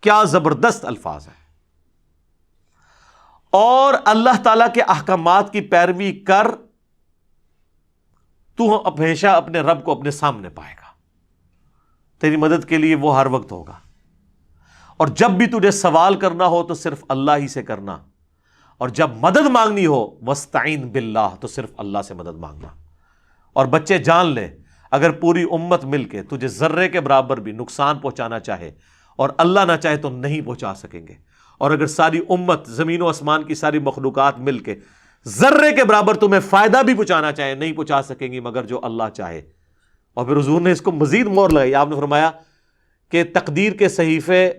کیا زبردست الفاظ ہے. اور اللہ تعالی کے احکامات کی پیروی کر، تو ہمیشہ اپنے رب کو اپنے سامنے پائے گا. تیری مدد کے لیے وہ ہر وقت ہوگا. اور جب بھی تجھے سوال کرنا ہو تو صرف اللہ ہی سے کرنا، اور جب مدد مانگنی ہو وَاسْتَعِن بِاللَّهِ تو صرف اللہ سے مدد مانگنا. اور بچے جان لے اگر پوری امت مل کے تجھے ذرے کے برابر بھی نقصان پہنچانا چاہے اور اللہ نہ چاہے تو نہیں پہنچا سکیں گے. اور اگر ساری امت، زمین و آسمان کی ساری مخلوقات مل کے ذرے کے برابر تمہیں فائدہ بھی پہنچانا چاہے نہیں پہنچا سکیں گی مگر جو اللہ چاہے. اور پھر حضور نے اس کو مزید مور لگائی. آپ نے فرمایا کہ تقدیر کے صحیفے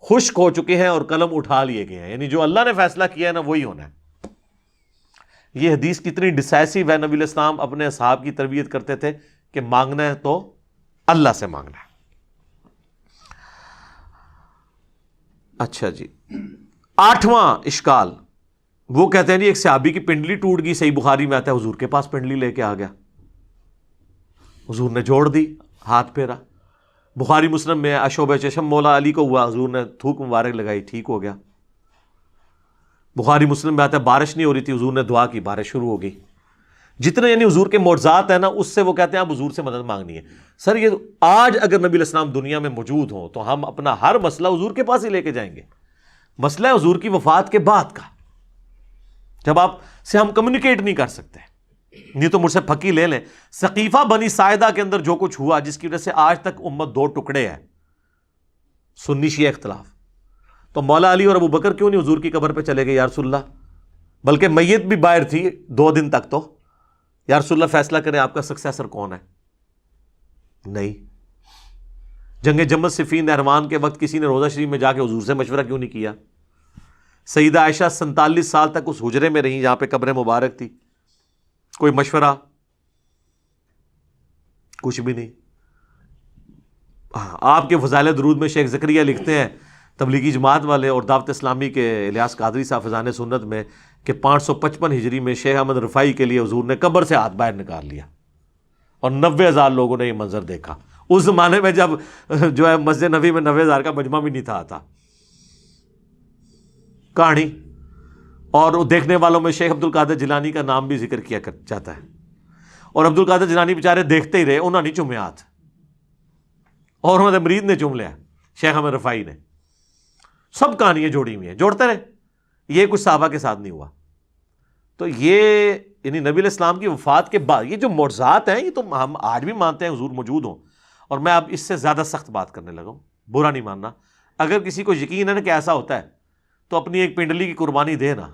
خشک ہو چکے ہیں اور قلم اٹھا لیے گئے ہیں، یعنی جو اللہ نے فیصلہ کیا ہے نا وہی ہونا ہے. یہ حدیث کتنی ڈیسائسو ہے. نبی علیہ السلام اپنے اصحاب کی تربیت کرتے تھے کہ مانگنا ہے تو اللہ سے مانگنا ہے. اچھا جی، 8واں اشکال وہ کہتے ہیں جی ایک صحابی کی پنڈلی ٹوٹ گئی. صحیح بخاری میں آتا ہے حضور کے پاس پنڈلی لے کے آ گیا، حضور نے جوڑ دی، ہاتھ پھیرا. بخاری مسلم میں اشوب چشم مولا علی کو ہوا، حضور نے تھوک مبارک لگائی، ٹھیک ہو گیا. بخاری مسلم میں آتا ہے بارش نہیں ہو رہی تھی، حضور نے دعا کی، بارش شروع ہو گئی. جتنے یعنی حضور کے معجزات ہیں نا اس سے وہ کہتے ہیں آپ حضور سے مدد مانگنی ہے. سر یہ آج اگر نبی علیہ السلام دنیا میں موجود ہوں تو ہم اپنا ہر مسئلہ حضور کے پاس ہی لے کے جائیں گے. مسئلہ ہے حضور کی وفات کے بعد کا، جب آپ سے ہم کمیونیکیٹ نہیں کر سکتے. نہیں تو مجھ سے پھکی لے لیں. ثقیفہ بنی ساعدہ کے اندر جو کچھ ہوا جس کی وجہ سے آج تک امت دو ٹکڑے ہے، سنی شیعہ اختلاف، تو مولا علی اور ابو بکر کیوں نہیں حضور کی قبر پہ چلے گئے یا رسول اللہ؟ بلکہ میت بھی باہر تھی 2 دن تک. تو یا رسول اللہ فیصلہ کریں آپ کا سکسیسر کون ہے. نہیں. جنگ جمل صفین نہروان کے وقت کسی نے روضہ شریف میں جا کے حضور سے مشورہ کیوں نہیں کیا؟ سیدہ عائشہ 47 سال تک اس حجرے میں رہیں جہاں پہ قبر مبارک تھی. کوئی مشورہ؟ کچھ بھی نہیں. آپ کے فضائل درود میں شیخ زکریا لکھتے ہیں، تبلیغی جماعت والے اور دعوت اسلامی کے الیاس قادری صاحب فضائل سنت میں، کہ 555 ہجری میں شیخ احمد رفاعی کے لیے حضور نے قبر سے ہاتھ باہر نکال لیا اور 90,000 لوگوں نے یہ منظر دیکھا. اس زمانے میں جب جو ہے مسجد نبوی میں 90,000 کا مجمع بھی نہیں تھا آتا. کہانی. اور دیکھنے والوں میں شیخ عبد القادر جیلانی کا نام بھی ذکر کیا جاتا ہے. اور عبد القادر جیلانی بیچارے دیکھتے ہی رہے، انہوں نے نہیں چومے ہاتھ، اور انہوں نے مرید نے چوم لیا، شیخ احمد رفاعی نے. سب کہانیاں جوڑی ہوئی ہیں، جوڑتے رہے. یہ کچھ صحابہ کے ساتھ نہیں ہوا. تو یہ یعنی نبی علیہ السلام کی وفات کے بعد یہ جو معجزات ہیں، یہ تو ہم آج بھی مانتے ہیں حضور موجود ہوں. اور میں اب اس سے زیادہ سخت بات کرنے لگا ہوں، برا نہیں ماننا. اگر کسی کو یقین ہے نا کہ ایسا ہوتا ہے تو اپنی ایک پنڈلی کی قربانی دے نا،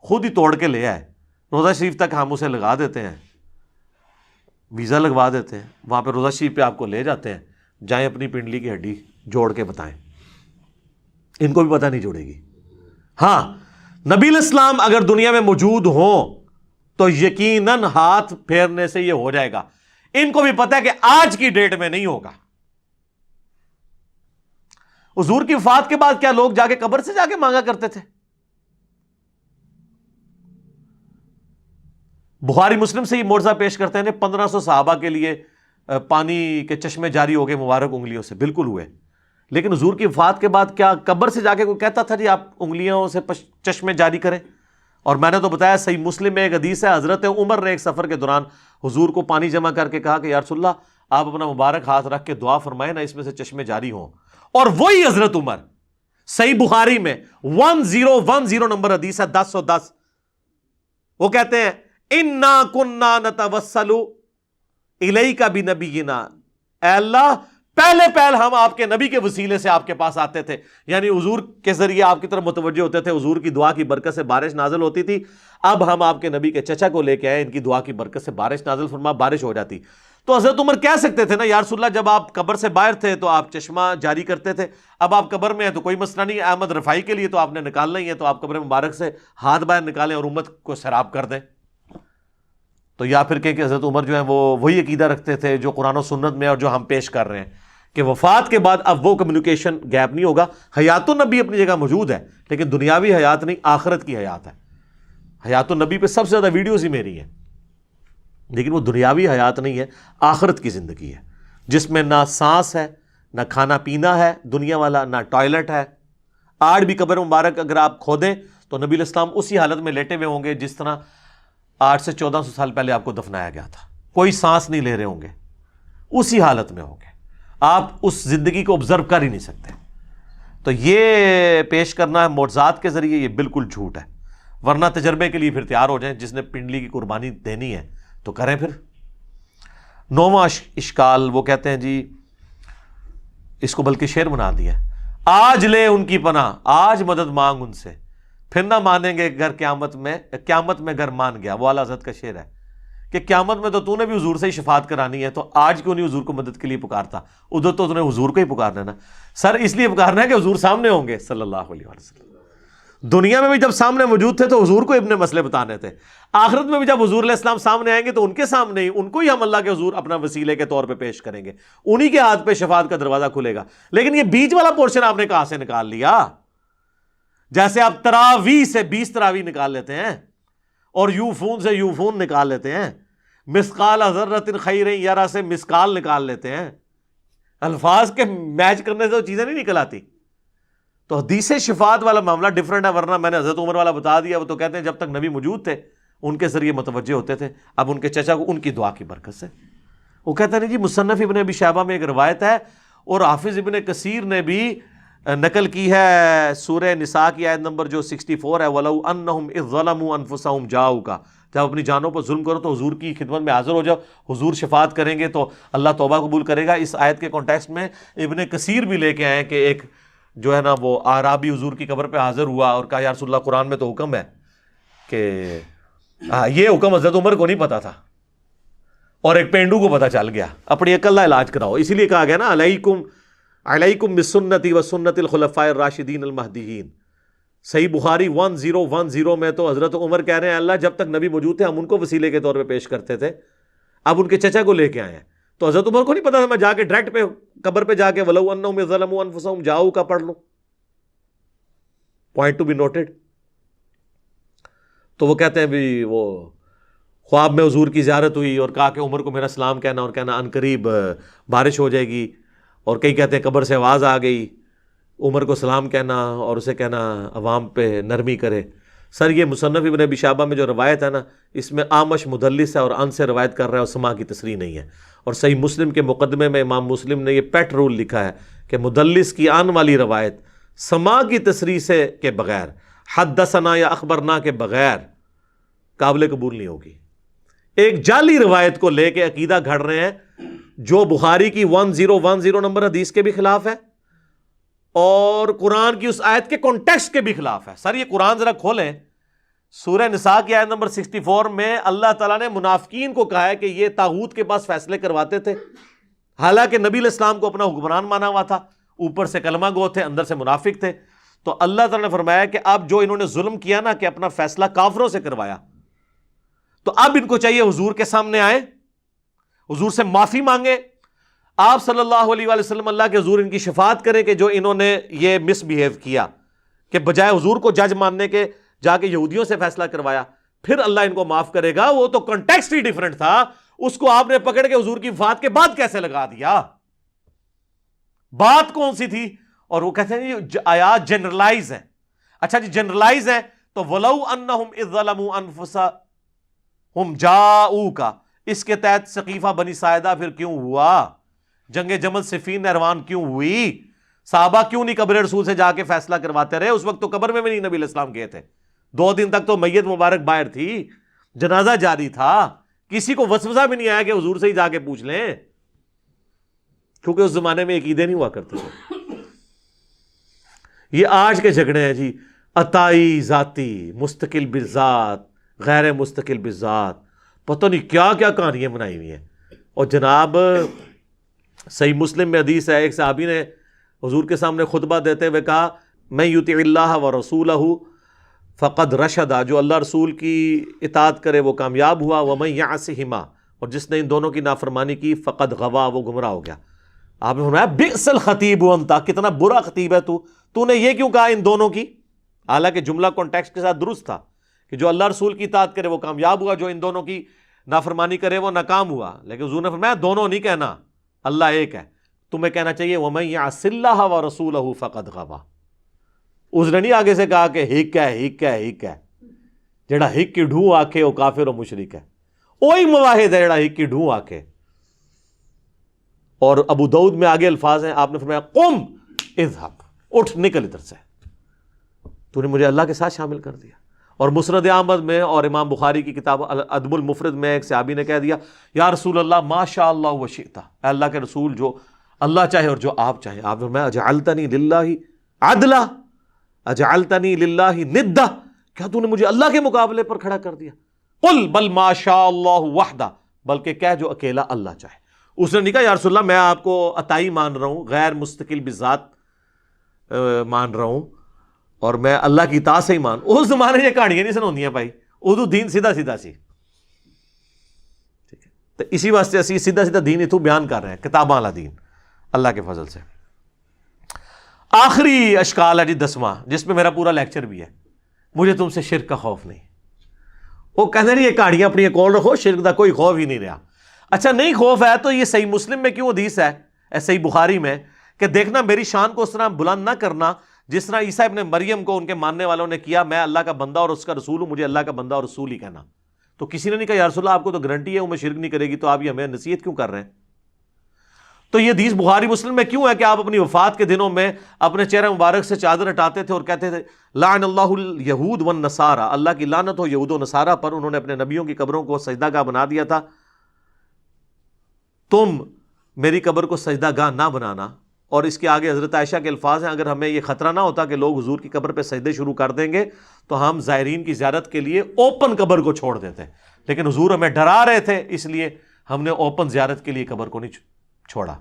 خود ہی توڑ کے لے آئے. روضہ شریف تک ہم اسے لگا دیتے ہیں، ویزا لگوا دیتے ہیں، وہاں پہ روضہ شریف پہ آپ کو لے جاتے ہیں. جائیں اپنی پنڈلی کی ہڈی جوڑ کے بتائیں. ان کو بھی پتہ نہیں جوڑے گی. ہاں، نبی علیہ السلام اگر دنیا میں موجود ہوں تو یقیناً ہاتھ پھیرنے سے یہ ہو جائے گا. ان کو بھی پتہ ہے کہ آج کی ڈیٹ میں نہیں ہوگا. حضور کی وفات کے بعد کیا لوگ جا کے قبر سے جا کے مانگا کرتے تھے؟ بخاری مسلم سے یہ معجزہ پیش کرتے ہیں 1500 صحابہ کے لیے پانی کے چشمے جاری ہو گئے مبارک انگلیوں سے. بالکل ہوئے. لیکن حضور کی وفات کے بعد کیا قبر سے جا کے کوئی کہتا تھا جی آپ انگلیوں سے چشمے جاری کریں؟ اور میں نے تو بتایا صحیح مسلم میں ایک حدیث ہے، حضرت عمر نے ایک سفر کے دوران حضور کو پانی جمع کر کے کہا کہ یا رسول اللہ آپ اپنا مبارک ہاتھ رکھ کے دعا فرمائیں نا، اس میں سے چشمے جاری ہوں. اور وہی حضرت عمر، صحیح بخاری میں 1010 نمبر حدیث ہے، 1010، وہ کہتے ہیں انا کننا نتوسل الیک بنبینا، اے اللہ پہلے ہم آپ کے نبی کے وسیلے سے آپ کے پاس آتے تھے. یعنی حضور کے ذریعے آپ کی طرف متوجہ ہوتے تھے، حضور کی دعا کی برکت سے بارش نازل ہوتی تھی. اب ہم آپ کے نبی کے چچا کو لے کے آئے، ان کی دعا کی برکت سے بارش نازل فرما، بارش ہو جاتی. تو حضرت عمر کہہ سکتے تھے نا یا رسول اللہ جب آپ قبر سے باہر تھے تو آپ چشمہ جاری کرتے تھے، اب آپ قبر میں ہیں تو کوئی مسئلہ نہیں. احمد رفاعی کے لیے تو آپ نے نکالنا ہی ہے، تو آپ قبر مبارک سے ہاتھ باہر نکالیں اور امت کو سیراب کر دیں. تو یا پھر کہ حضرت عمر جو ہیں وہ وہی عقیدہ رکھتے تھے جو قرآن و سنت میں اور جو ہم پیش کر رہے ہیں، کہ وفات کے بعد اب وہ کمیونیکیشن گیپ نہیں ہوگا. حیات النبی اپنی جگہ موجود ہے، لیکن دنیاوی حیات نہیں، آخرت کی حیات ہے. حیات النبی پہ سب سے زیادہ ویڈیوز ہی میری ہیں، لیکن وہ دنیاوی حیات نہیں ہے، آخرت کی زندگی ہے، جس میں نہ سانس ہے، نہ کھانا پینا ہے دنیا والا، نہ ٹوائلٹ ہے. آج بھی قبر مبارک اگر آپ کھودیں تو نبی علیہ السلام اسی حالت میں لیٹے ہوئے ہوں گے جس طرح 800 سے 1400 سال پہلے آپ کو دفنایا گیا تھا. کوئی سانس نہیں لے رہے ہوں گے، اسی حالت میں ہوں گے. آپ اس زندگی کو آبزرو کر ہی نہیں سکتے. تو یہ پیش کرنا ہے معجزات کے ذریعے، یہ بالکل جھوٹ ہے. ورنہ تجربے کے لیے پھر تیار ہو جائیں، جس نے پنڈلی کی قربانی دینی ہے تو کریں. پھر 9واں اشکال وہ کہتے ہیں جی اس کو بلکہ شعر بنا دیا، آج لے ان کی پناہ، آج مدد مانگ ان سے، پھر نہ مانیں گے گر قیامت میں گر مان گیا. وہ اعلیٰ حضرت کا شعر ہے کہ قیامت میں تو نے بھی حضور سے ہی شفاعت کرانی ہے، تو آج کیوں نہیں حضور کو مدد کے لیے پکارتا؟ ادھر تو نے حضور کو ہی پکارنا ہے نا. سر اس لیے پکارنا ہے کہ حضور سامنے ہوں گے صلی اللہ علیہ وسلم. دنیا میں بھی جب سامنے موجود تھے تو حضور کو اپنے مسئلے بتانے تھے. آخرت میں بھی جب حضور علیہ السلام سامنے آئیں گے تو ان کے سامنے ہی ان کو ہی ہم اللہ کے حضور اپنا وسیلے کے طور پہ پیش کریں گے، انہی کے ہاتھ پہ شفاعت کا دروازہ کھلے گا. لیکن یہ بیچ والا پورشن آپ نے کہاں سے نکال لیا؟ جیسے آپ تراویح سے 20 تراویح نکال لیتے ہیں اور یوفون سے یوفون نکال لیتے ہیں، مسقال ذرۃ خیر یرا سے مسقال نکال لیتے ہیں. الفاظ کے میچ کرنے سے وہ چیزیں نہیں نکل آتی. تو حدیث شفاعت والا معاملہ ڈیفرنٹ ہے. ورنہ میں نے حضرت عمر والا بتا دیا. وہ تو کہتے ہیں جب تک نبی موجود تھے ان کے ذریعے متوجہ ہوتے تھے، اب ان کے چچا کو ان کی دعا کی برکت سے. وہ کہتے ہیں جی مصنف ابن ابی شیبہ میں ایک روایت ہے اور حافظ ابن کثیر نے بھی نقل کی ہے سورہ نساء کی آیت نمبر جو 64 ہے، وَلَوْ أَنَّهُمْ إِذْ ظَلَمُوا أَنفُسَهُمْ جَاءُوكَ، جب اپنی جانوں پر ظلم کرو تو حضور کی خدمت میں حاضر ہو جاؤ، حضور شفاعت کریں گے تو اللہ توبہ قبول کرے گا. اس آیت کے کانٹیکسٹ میں ابن کثیر بھی لے کے آئے کہ ایک جو ہے نا وہ اعرابی حضور کی قبر پہ حاضر ہوا اور کہا یا رسول اللہ قرآن میں تو حکم ہے کہ یہ حکم حضرت عمر کو نہیں پتا تھا. اور ایک پینڈو کو پتہ چل گیا، اپنی عقل کا علاج کراؤ. اسی لیے کہا گیا نا علیکم بسنتی و سنت الخلفاء الراشدین المہدیین. صحیح بخاری 1010 میں تو حضرت عمر کہہ رہے ہیں اللہ جب تک نبی موجود تھے ہم ان کو وسیلے کے طور پہ پیش کرتے تھے، اب ان کے چچا کو لے کے آئے ہیں. تو حضرت عمر کو نہیں پتا تھا میں جا کے ڈائریکٹ پہ قبر پہ جا کے وَلَوْ أَنَّهُمْ ظَلَمُوا أَنفُسَهُمْ جاؤ کا پڑھ لوں. Point to be noted. تو وہ کہتے ہیں بھی وہ خواب میں حضور کی زیارت ہوئی اور کہا کہ عمر کو میرا سلام کہنا، اور کہنا ان قریب بارش ہو جائے گی. اور کئی کہتے ہیں قبر سے آواز آ گئی، عمر کو سلام کہنا اور اسے کہنا عوام پہ نرمی کرے. سر یہ مصنف ابن ابی شیبہ میں جو روایت ہے نا، اس میں آمش مدلس ہے اور ان سے روایت کر رہا ہے اور سما کی تصریح نہیں ہے. اور صحیح مسلم کے مقدمے میں امام مسلم نے یہ پیٹ رول لکھا ہے کہ مدلس کی آن والی روایت سما کی تصریح سے کے بغیر، حدثنا یا اخبرنا کے بغیر قابل قبول نہیں ہوگی. ایک جعلی روایت کو لے کے عقیدہ گھڑ رہے ہیں جو بخاری کی 1010 نمبر حدیث کے بھی خلاف ہے اور قرآن کی اس آیت کے کانٹیکسٹ کے بھی خلاف ہے. سر یہ قرآن ذرا کھولیں، سورہ نساء کی آیت نمبر 64 میں اللہ تعالیٰ نے منافقین کو کہا ہے کہ یہ طاغوت کے پاس فیصلے کرواتے تھے، حالانکہ نبی علیہ السلام کو اپنا حکمران مانا ہوا تھا، اوپر سے کلمہ گو تھے اندر سے منافق تھے. تو اللہ تعالیٰ نے فرمایا کہ اب جو انہوں نے ظلم کیا نا کہ اپنا فیصلہ کافروں سے کروایا، تو اب ان کو چاہیے حضور کے سامنے آئے، حضور سے معافی مانگے، آپ صلی اللہ علیہ وآلہ وسلم اللہ کے حضور ان کی شفاعت کریں کہ جو انہوں نے یہ مس بیہیو کیا کہ بجائے حضور کو جج ماننے کے جا کے یہودیوں سے فیصلہ کروایا، پھر اللہ ان کو معاف کرے گا. وہ تو کنٹیکسٹ ہی ڈیفرنٹ تھا، اس کو آپ نے پکڑ کے حضور کی وفات کے بعد کیسے لگا دیا؟ بات کون سی تھی؟ اور وہ کہتے ہیں یہ آیات جنرلائز ہیں. اچھا جی جنرلائز ہیں تو وَلَوْ أَنَّهُمْ إِذْ ظَلَمُوا أَنفُسَهُمْ جَاءُوكَ اس کے تحت سقیفہ بنی ساعدہ پھر کیوں ہوا؟ جنگ جمل صفین نہروان کیوں ہوئی؟ صحابہ کیوں نہیں قبر رسول سے جا کے فیصلہ کرواتے رہے؟ اس وقت تو قبر میں بھی نہیں نبی علیہ السلام گئے تھے، 2 دن تک تو میت مبارک باہر تھی، جنازہ جاری تھا، کسی کو وسوسہ بھی نہیں آیا کہ حضور سے ہی جا کے پوچھ لیں، کیونکہ اس زمانے میں عقیدے نہیں ہوا کرتے تھے. یہ آج کے جھگڑے ہیں جی، عطائی ذاتی، مستقل بذات، غیر مستقل بذات، پتہ نہیں کیا کیا کہانیاں بنائی ہوئی ہیں. اور جناب صحیح مسلم میں حدیث ہے، ایک صحابی نے حضور کے سامنے خطبہ دیتے ہوئے کہا میں یطیع اللہ و رسولہ فقد رشدا، جو اللہ رسول کی اطاعت کرے وہ کامیاب ہوا، ومن یعصہما اور جس نے ان دونوں کی نافرمانی کی فقد غوا وہ گمراہ ہو گیا. آپ نے فرمایا بئس الخطیب انت، کتنا برا خطیب ہے تو نے یہ کیوں کہا ان دونوں کی؟ حالانکہ جملہ کانٹیکسٹ کے ساتھ درست تھا کہ جو اللہ رسول کی اطاعت کرے وہ کامیاب ہوا، جو ان دونوں کی نافرمانی کرے وہ ناکام ہوا. لیکن حضور نے فرمایا دونوں نہیں کہنا، اللہ ایک ہے. تمہیں کہنا چاہیے وَمَن يَعْصِ اللَّهَ وَرَسُولَهُ فَقَدْ غَوَىٰ. اس نے نہیں آگے سے کہا کہ ہک ہے جڑا ہک کی ڈھوں آکھے وہ کافر و مشرک ہے. وہی مواحد ہے جڑا ہک کی ڈھوں آکھے. اور ابو داؤد میں آگے الفاظ ہیں، آپ نے فرمایا قم اذهب، اٹھ نکل ادھر سے، تو نے مجھے اللہ کے ساتھ شامل کر دیا. اور مسند احمد میں اور امام بخاری کی کتاب الادب المفرد میں ایک صحابی نے کہہ دیا یا رسول اللہ ما شاء اللہ و شئت، اے اللہ کے رسول جو اللہ چاہے اور جو آپ چاہیں. آپ نے فرمایا اجعلتنی للہ عدلا، اجعلتنی للہ ندا، کیا تو نے مجھے اللہ کے مقابلے پر کھڑا کر دیا؟ قل بل ما شاء اللہ وحدہ، بلکہ کہہ جو اکیلا اللہ چاہے. اس نے نہیں کہا یا رسول اللہ میں آپ کو عطائی مان رہا ہوں، غیر مستقل بذات مان رہا ہوں، اور میں اللہ کی اطاعت سے ہی مان. اس زمانے میں یہ کہانیاں نہیں سناؤندیاں بھائی، اردو دین سیدھا سیدھا سی. ٹھیک ہے، تو اسی واسطے اسی سیدھا سیدھا دین اتوں بیان کر رہے ہیں، کتاباں والا دین اللہ کے فضل سے. آخری اشکال ہے جی 10واں، جس میں میرا پورا لیکچر بھی ہے، مجھے تم سے شرک کا خوف نہیں. وہ کہتے نہیں یہ کہانیاں اپنی ایک اور رکھو، شرک کا کوئی خوف ہی نہیں رہا. اچھا نہیں خوف ہے تو یہ صحیح مسلم میں کیوں حدیث ہے، صحیح بخاری میں کہ دیکھنا میری شان کو اس طرح بلند نہ کرنا جس طرح عیسیٰ ابن مریم کو ان کے ماننے والوں نے کیا، میں اللہ کا بندہ اور اس کا رسول ہوں، مجھے اللہ کا بندہ اور رسول ہی کہنا. تو کسی نے نہیں کہا یا رسول اللہ آپ کو تو گارنٹی ہے وہ میں شرک نہیں کرے گی، تو آپ یہ ہمیں نصیحت کیوں کر رہے ہیں؟ تو یہ حدیث بخاری مسلم میں کیوں ہے کہ آپ اپنی وفات کے دنوں میں اپنے چہرے مبارک سے چادر ہٹاتے تھے اور کہتے تھے لعن اللہ الیہود والنصارى، اللہ کی لعنت ہو یہود و نصارہ پر، انہوں نے اپنے نبیوں کی قبروں کو سجدہ گاہ بنا دیا تھا، تم میری قبر کو سجدہ گاہ نہ بنانا. اور اس کے آگے حضرت عائشہ کے الفاظ ہیں اگر ہمیں یہ خطرہ نہ ہوتا کہ لوگ حضور کی قبر پہ سجدے شروع کر دیں گے تو ہم زائرین کی زیارت کے لیے اوپن قبر کو چھوڑ دیتے، لیکن حضور ہمیں ڈرا رہے تھے اس لیے ہم نے اوپن زیارت کے لیے قبر کو نہیں چھوڑا،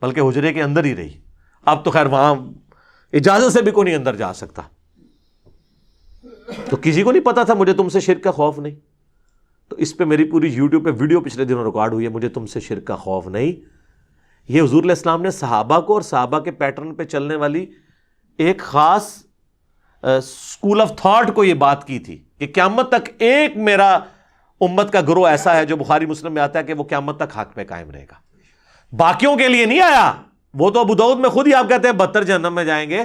بلکہ حجرے کے اندر ہی رہی. اب تو خیر وہاں اجازت سے بھی کوئی نہیں اندر جا سکتا. تو کسی کو نہیں پتا تھا مجھے تم سے شرک کا خوف نہیں. تو اس پہ میری پوری یوٹیوب پہ ویڈیو پچھلے دنوں ریکارڈ ہوئی ہے، مجھے تم سے شرک کا خوف نہیں. یہ حضور علیہ السلام نے صحابہ کو اور صحابہ کے پیٹرن پہ چلنے والی ایک خاص اسکول آف تھاٹ کو یہ بات کی تھی کہ قیامت تک ایک میرا امت کا گروہ ایسا ہے جو بخاری مسلم میں آتا ہے کہ وہ قیامت تک حق پہ قائم رہے گا. باقیوں کے لیے نہیں آیا. وہ تو ابو داؤد میں خود ہی آپ کہتے ہیں 72 جہنم میں جائیں گے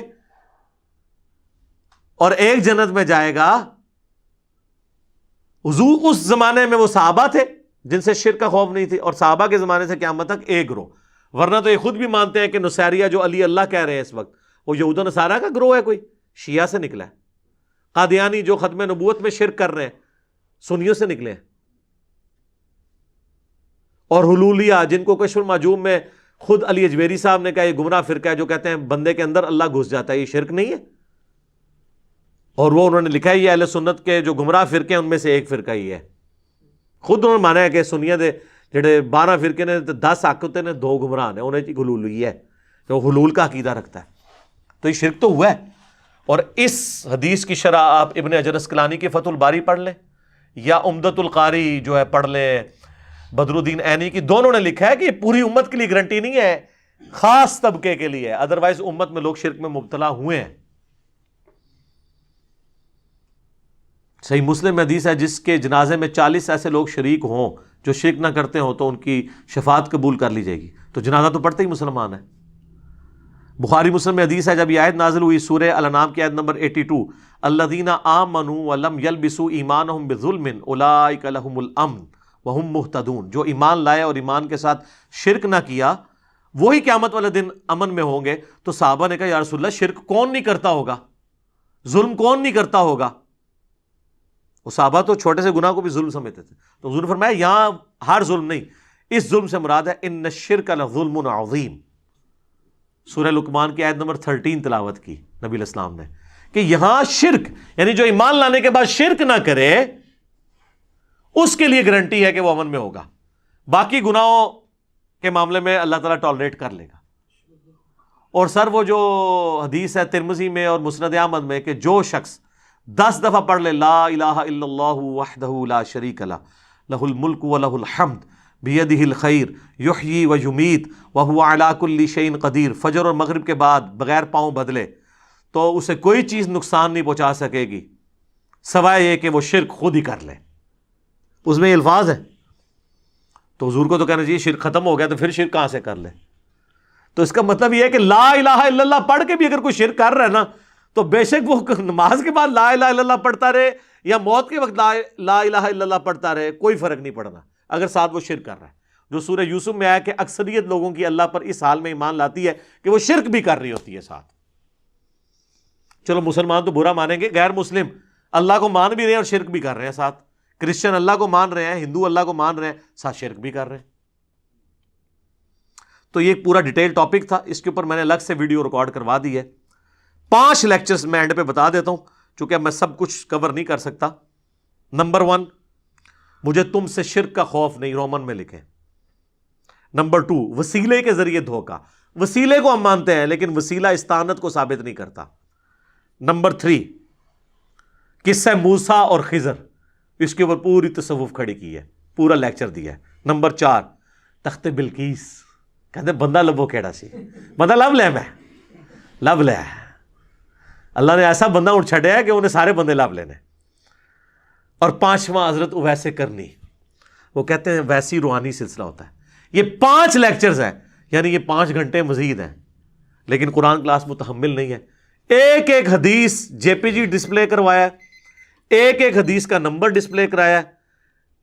اور ایک جنت میں جائے گا. حضور اس زمانے میں وہ صحابہ تھے جن سے شرک کا خوف نہیں تھی، اور صحابہ کے زمانے سے قیامت تک ایک گروہ. ورنہ تو یہ خود بھی مانتے ہیں کہ نصیریہ جو علی اللہ کہہ رہے ہیں اس وقت وہ یہود و نصارہ کا گروہ ہے، کوئی شیعہ سے نکلا ہے. قادیانی جو ختم نبوت میں شرک کر رہے ہیں سنیوں سے نکلے ہیں. اور حلولیہ جن کو کشف المعجوم میں خود علی اجویری صاحب نے کہا یہ گمراہ فرقہ ہے جو کہتے ہیں بندے کے اندر اللہ گھس جاتا ہے، یہ شرک نہیں ہے. اور وہ انہوں نے لکھا ہے یہ اہل سنت کے جو گمراہ فرقے ہیں ان میں سے ایک فرقہ ہی ہے. خود انہوں نے مانا ہے کہ سنیت دے جڑے 12 فرقے نے 10 حق ہوتے نے 2 گمراہ نے، انہیں کی حلولی ہے کہ وہ حلول کا عقیدہ رکھتا ہے. تو یہ شرک تو ہوا ہے. اور اس حدیث کی شرح آپ ابن حجر اسقلانی کی فتح الباری پڑھ لیں یا عمدۃ القاری جو ہے پڑھ لیں بدر الدین عینی کی. دونوں نے لکھا ہے کہ یہ پوری امت کے لیے گارنٹی نہیں ہے، خاص طبقے کے لیے ہے، ادروائز امت میں لوگ شرک میں مبتلا ہوئے ہیں. صحیح مسلم میں حدیث ہے جس کے جنازے میں 40 ایسے لوگ شریک ہوں جو شرک نہ کرتے ہوں تو ان کی شفاعت قبول کر لی جائے گی. تو جنازہ تو پڑھتے ہی مسلمان ہے. بخاری مسلم میں حدیث ہے جب یہ آیت نازل ہوئی سورہ الانعام کی آیت نمبر 82 الذین آمنوا ولم یلبسوا ایمانہم بظلم اولئک لہم الامن وہم مہتدون، جو ایمان لائے اور ایمان کے ساتھ شرک نہ کیا وہی قیامت والے دن امن میں ہوں گے. تو صحابہ نے کہا یا رسول اللہ شرک کون نہیں کرتا ہوگا، ظلم کون نہیں کرتا ہوگا. وہ صحابہ تو چھوٹے سے گناہ کو بھی ظلم سمجھتے تھے. تو حضور نے فرمایا یہاں ہر ظلم نہیں، اس ظلم سے مراد ہے ان الشرک لظلم عظیم. سورہ لقمان کی آیت نمبر 13 تلاوت کی نبی علیہ السلام نے کہ یہاں شرک یعنی جو ایمان لانے کے بعد شرک نہ کرے اس کے لیے گارنٹی ہے کہ وہ امن میں ہوگا. باقی گناہوں کے معاملے میں اللہ تعالیٰ ٹالریٹ کر لے گا. اور سر وہ جو حدیث ہے ترمذی میں اور مسند احمد میں کہ جو شخص 10 دفعہ پڑھ لے لا الہ الا اللہ وحدہ لا شریک لہ لہ الملک و لہ الحمد بیدہ الخیر یحیی و یمیت وہو علی کل شیء قدیر، فجر اور مغرب کے بعد بغیر پاؤں بدلے تو اسے کوئی چیز نقصان نہیں پہنچا سکے گی سوائے یہ کہ وہ شرک خود ہی کر لے. اس میں یہ الفاظ ہے. تو حضور کو تو کہنا چاہیے شرک ختم ہو گیا تو پھر شرک کہاں سے کر لے. تو اس کا مطلب یہ ہے کہ لا الہ الا اللہ پڑھ کے بھی اگر کوئی شرک کر رہا ہے نا تو بے شک وہ نماز کے بعد لا الہ الا اللہ پڑھتا رہے یا موت کے وقت لا الہ الا اللہ پڑھتا رہے کوئی فرق نہیں پڑنا اگر ساتھ وہ شرک کر رہا ہے. جو سورہ یوسف میں آیا کہ اکثریت لوگوں کی اللہ پر اس حال میں ایمان لاتی ہے کہ وہ شرک بھی کر رہی ہوتی ہے ساتھ. چلو مسلمان تو برا مانیں گے، غیر مسلم اللہ کو مان بھی رہے ہیں اور شرک بھی کر رہے ہیں ساتھ. کرسچن اللہ کو مان رہے ہیں، ہندو اللہ کو مان رہے ہیں، ساتھ شرک بھی کر رہے ہیں. تو یہ ایک پورا ڈیٹیل ٹاپک تھا، اس کے اوپر میں نے الگ سے ویڈیو ریکارڈ کروا دی ہے. 5 لیکچرز میں اینڈ پہ بتا دیتا ہوں چونکہ میں سب کچھ کور نہیں کر سکتا. نمبر 1 مجھے تم سے شرک کا خوف نہیں، رومن میں لکھیں. نمبر 2 وسیلے کے ذریعے دھوکہ، وسیلے کو ہم مانتے ہیں لیکن وسیلہ استعانت کو ثابت نہیں کرتا. نمبر 3 قصہ موسیٰ اور خضر، اس کے اوپر پوری تصوف کھڑی کی ہے، پورا لیکچر دیا ہے. نمبر 4 تخت بلقیس، کہتے بندہ لبو کیڑا سی، بندہ لب لے میں لب لے. اللہ نے ایسا بندہ اٹھ چھڑیا ہے کہ انہیں سارے بندے لب لینے. اور 5واں حضرت اویس کرنی، وہ کہتے ہیں ویسی روحانی سلسلہ ہوتا ہے. یہ 5 لیکچرز ہیں یعنی یہ 5 گھنٹے مزید ہیں لیکن قرآن کلاس متحمل نہیں ہے. ایک ایک حدیث جے پی جی ڈسپلے کروایا ہے، ایک ایک حدیث کا نمبر ڈسپلے کرایا ہے.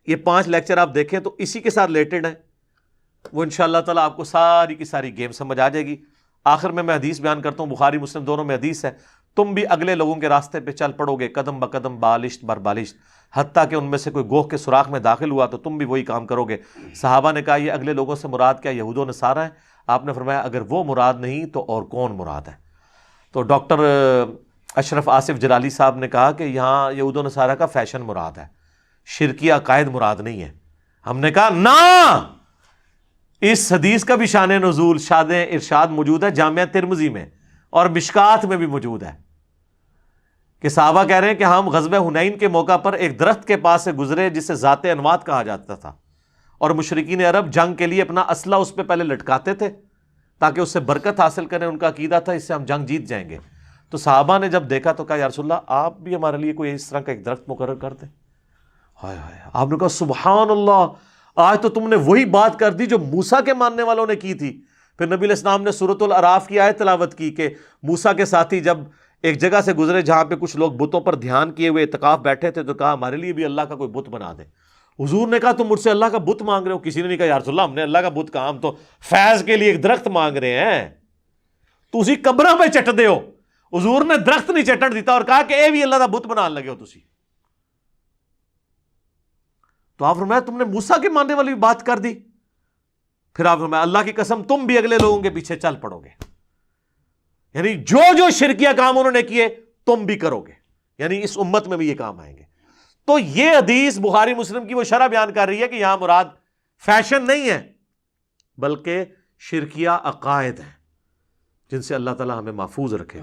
یہ 5 لیکچر آپ دیکھیں تو اسی کے ساتھ ریلیٹڈ ہیں. وہ انشاءاللہ تعالیٰ آپ کو ساری کی ساری گیم سمجھ آ جائے گی. آخر میں حدیث بیان کرتا ہوں، بخاری مسلم دونوں میں حدیث ہے، تم بھی اگلے لوگوں کے راستے پہ چل پڑو گے قدم بقدم بالشت بر بالشت، حتیٰ کہ ان میں سے کوئی گوہ کے سوراخ میں داخل ہوا تو تم بھی وہی کام کرو گے. صحابہ نے کہا یہ اگلے لوگوں سے مراد کیا یہود و نصارہ ہیں؟ آپ نے فرمایا اگر وہ مراد نہیں تو اور کون مراد ہے؟ تو ڈاکٹر اشرف آصف جلالی صاحب نے کہا کہ یہاں یہود و نصارہ کا فیشن مراد ہے، شرکیہ عقائد مراد نہیں ہے. ہم نے کہا نا، اس حدیث کا بھی شان نزول شاد ارشاد موجود ہے جامعہ ترمذی میں اور مشکات میں بھی موجود ہے کہ صحابہ کہہ رہے ہیں کہ ہم غزوہ حنین کے موقع پر ایک درخت کے پاس سے گزرے جسے ذات انوات کہا جاتا تھا، اور مشرکین عرب جنگ کے لیے اپنا اسلحہ اس پہ پہلے لٹکاتے تھے تاکہ اس سے برکت حاصل کریں، ان کا عقیدہ تھا اس سے ہم جنگ جیت جائیں گے۔ تو صحابہ نے جب دیکھا تو کہا یا رسول اللہ آپ بھی ہمارے لیے کوئی اس طرح کا ایک درخت مقرر کر دیں۔ ہائے ہائے، آپ نے کہا سبحان اللہ، آج تو تم نے وہی بات کر دی جو موسیٰ کے ماننے والوں نے کی تھی۔ پھر نبی علیہ السلام نے سورۃ الاعراف کی آیت تلاوت کی کہ موسیٰ کے ساتھی جب ایک جگہ سے گزرے جہاں پہ کچھ لوگ بتوں پر دھیان کیے ہوئے اعتکاف بیٹھے تھے، تو کہا ہمارے لیے بھی اللہ کا کوئی بت بنا دے۔ حضور نے کہا تم مجھ سے اللہ کا بت مانگ رہے ہو؟ کسی نے نہیں کہا یا رسول اللہ ہم نے اللہ کا بت کہا، ہم تو فیض کے لیے ایک درخت مانگ رہے ہیں، تو اسی قبروں پہ چٹ دے ہو۔ حضور نے درخت نہیں چٹن دیتا اور کہا کہ اے بھی اللہ کا بت بنان لگے ہو تسی۔ تو آپ فرمایا تم نے موسیٰ کے ماننے والی بات کر دی۔ پھر آپ فرمایا اللہ کی قسم تم بھی اگلے لوگوں کے پیچھے چل پڑو گے، یعنی جو جو شرکیہ کام انہوں نے کیے تم بھی کرو گے، یعنی اس امت میں بھی یہ کام آئیں گے۔ تو یہ حدیث بخاری مسلم کی وہ شرح بیان کر رہی ہے کہ یہاں مراد فیشن نہیں ہے بلکہ شرکیہ عقائد ہیں جن سے اللہ تعالی ہمیں محفوظ رکھے۔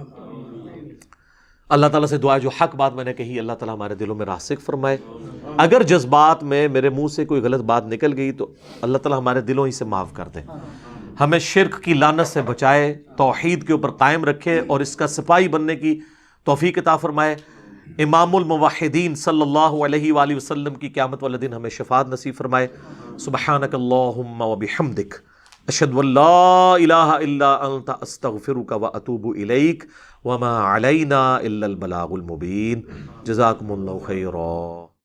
اللہ تعالیٰ سے دعا جو حق بات میں نے کہی اللہ تعالیٰ ہمارے دلوں میں راسخ فرمائے، اگر جذبات میں میرے منہ سے کوئی غلط بات نکل گئی تو اللہ تعالیٰ ہمارے دلوں ہی سے معاف کر دے، ہمیں شرک کی لعنت سے بچائے، توحید کے اوپر قائم رکھے اور اس کا سپاہی بننے کی توفیق عطا فرمائے۔ امام الموحدین صلی اللہ علیہ وآلہ وسلم کی قیامت والے دن ہمیں شفاعت نصیب فرمائے۔ سبحانک اللہم وبحمدک اشہد ان لا الہ الا انت استغفرک واتوب الیک وما علینا الا البلاغ المبین۔ جزاکم اللہ خیرا۔